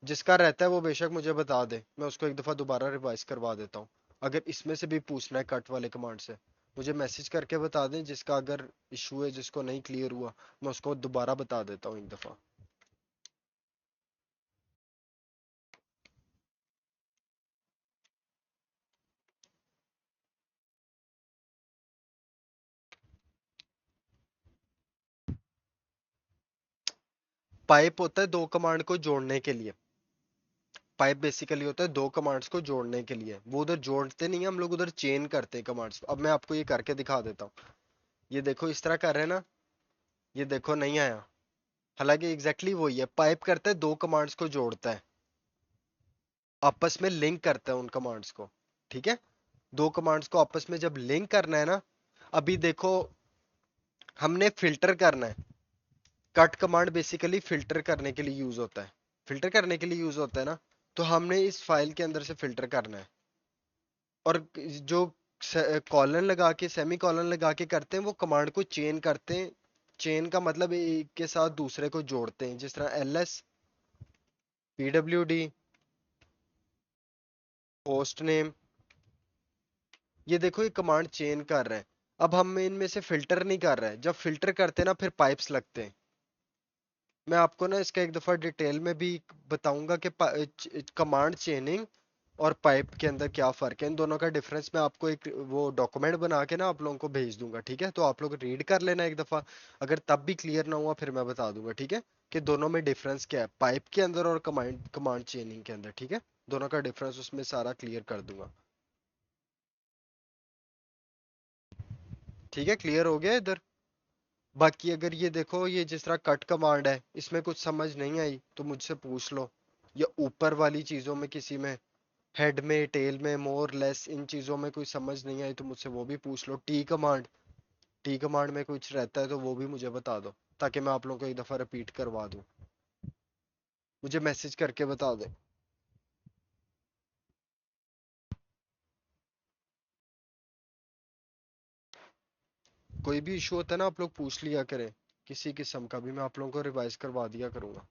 जिसका रहता है वो बेशक मुझे बता दे, मैं उसको एक दफा दोबारा रिवाइज करवा देता हूँ। अगर इसमें से भी पूछना है कट वाले कमांड से, मुझे मैसेज करके बता दें। जिसका अगर इशू है, जिसको नहीं क्लियर हुआ, मैं उसको दोबारा बता देता हूँ एक दफा। पाइप होता है दो कमांड को जोड़ने के लिए। पाइप बेसिकली होता है दो कमांड्स को जोड़ने के लिए। वो उधर जोड़ते नहीं है, हम लोग उधर चेन करते हैं कमांड्स। अब मैं आपको ये करके दिखा देता हूँ। ये देखो इस तरह कर रहे हैं ना, ये देखो नहीं आया। हालांकि एग्जैक्टली वही है, पाइप करता है दो कमांड्स को जोड़ता है, आपस में लिंक करता है उन कमांड्स को, ठीक है। दो कमांड्स को आपस में जब लिंक करना है ना, अभी देखो हमने फिल्टर करना है। कट कमांड बेसिकली फिल्टर करने के लिए यूज होता है, फिल्टर करने के लिए यूज होता है ना। तो हमने इस फाइल के अंदर से फिल्टर करना है। और जो कॉलन लगा के, सेमी कॉलन लगा के करते हैं, वो कमांड को चेन करते हैं। चेन का मतलब एक के साथ दूसरे को जोड़ते हैं, जिस तरह ls pwd होस्ट नेम ये देखो ये कमांड चेन कर रहे हैं। अब हम इनमें से फिल्टर नहीं कर रहे हैं, जब फिल्टर करते हैं ना फिर पाइप्स लगते हैं। मैं आपको ना इसका एक दफा डिटेल में भी बताऊंगा कि कमांड चेनिंग और पाइप के अंदर क्या फर्क है। इन दोनों का डिफरेंस मैं आपको एक वो डॉक्यूमेंट बना के ना आप लोगों को भेज दूंगा, ठीक है? तो आप लोग रीड कर लेना एक दफा। अगर तब भी क्लियर ना हुआ फिर मैं बता दूंगा, ठीक है? कि दोनों में डिफरेंस क्या है पाइप के अंदर और कमांड कमांड चेनिंग के अंदर, ठीक है? दोनों का डिफरेंस उसमें सारा क्लियर कर दूंगा। ठीक है, क्लियर हो गया इधर? बाकी अगर ये देखो ये जिस तरह कट कमांड है, इसमें कुछ समझ नहीं आई तो मुझसे पूछ लो। या ऊपर वाली चीजों में किसी में, हेड में टेल में मोर लेस इन चीजों में कोई समझ नहीं आई तो मुझसे वो भी पूछ लो। टी कमांड में कुछ रहता है तो वो भी मुझे बता दो, ताकि मैं आप लोगों को एक दफा रिपीट करवा दूं। मुझे मैसेज करके बता दे। कोई भी इशू होता है ना आप लोग पूछ लिया करें, किसी किस्म का भी मैं आप लोगों को रिवाइज करवा दिया करूंगा।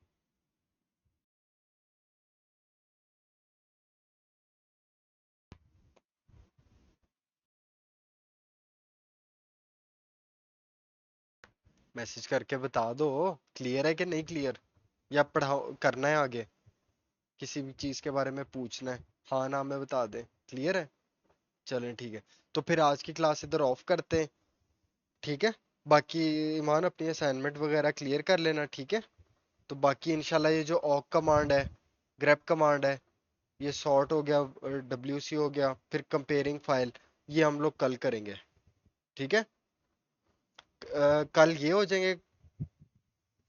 मैसेज करके बता दो क्लियर है कि नहीं क्लियर, या पढ़ाओ करना है आगे, किसी भी चीज के बारे में पूछना है, हाँ ना में बता दे। क्लियर है? चलें ठीक है। तो फिर आज की क्लास इधर ऑफ करते हैं, ठीक है? बाकी ईमान अपनी असाइनमेंट वगैरह क्लियर कर लेना, ठीक है? तो बाकी इंशाल्लाह ये जो ऑक कमांड है, ग्रेप कमांड है, ये सॉर्ट हो गया, डब्ल्यू सी हो गया, फिर कंपेयरिंग फाइल, ये हम लोग कल करेंगे, ठीक है? कल ये हो जाएंगे।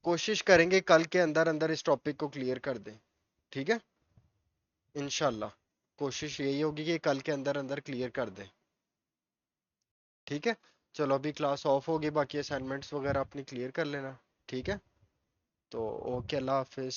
कोशिश करेंगे कल के अंदर अंदर इस टॉपिक को क्लियर कर दें, ठीक है? इंशाल्लाह कोशिश यही होगी कि कल के अंदर अंदर क्लियर कर दें, ठीक है? चलो अभी क्लास ऑफ होगी, बाकी असाइनमेंट्स वगैरह अपनी क्लियर कर लेना, ठीक है? तो ओके, अल्लाह हाफिज।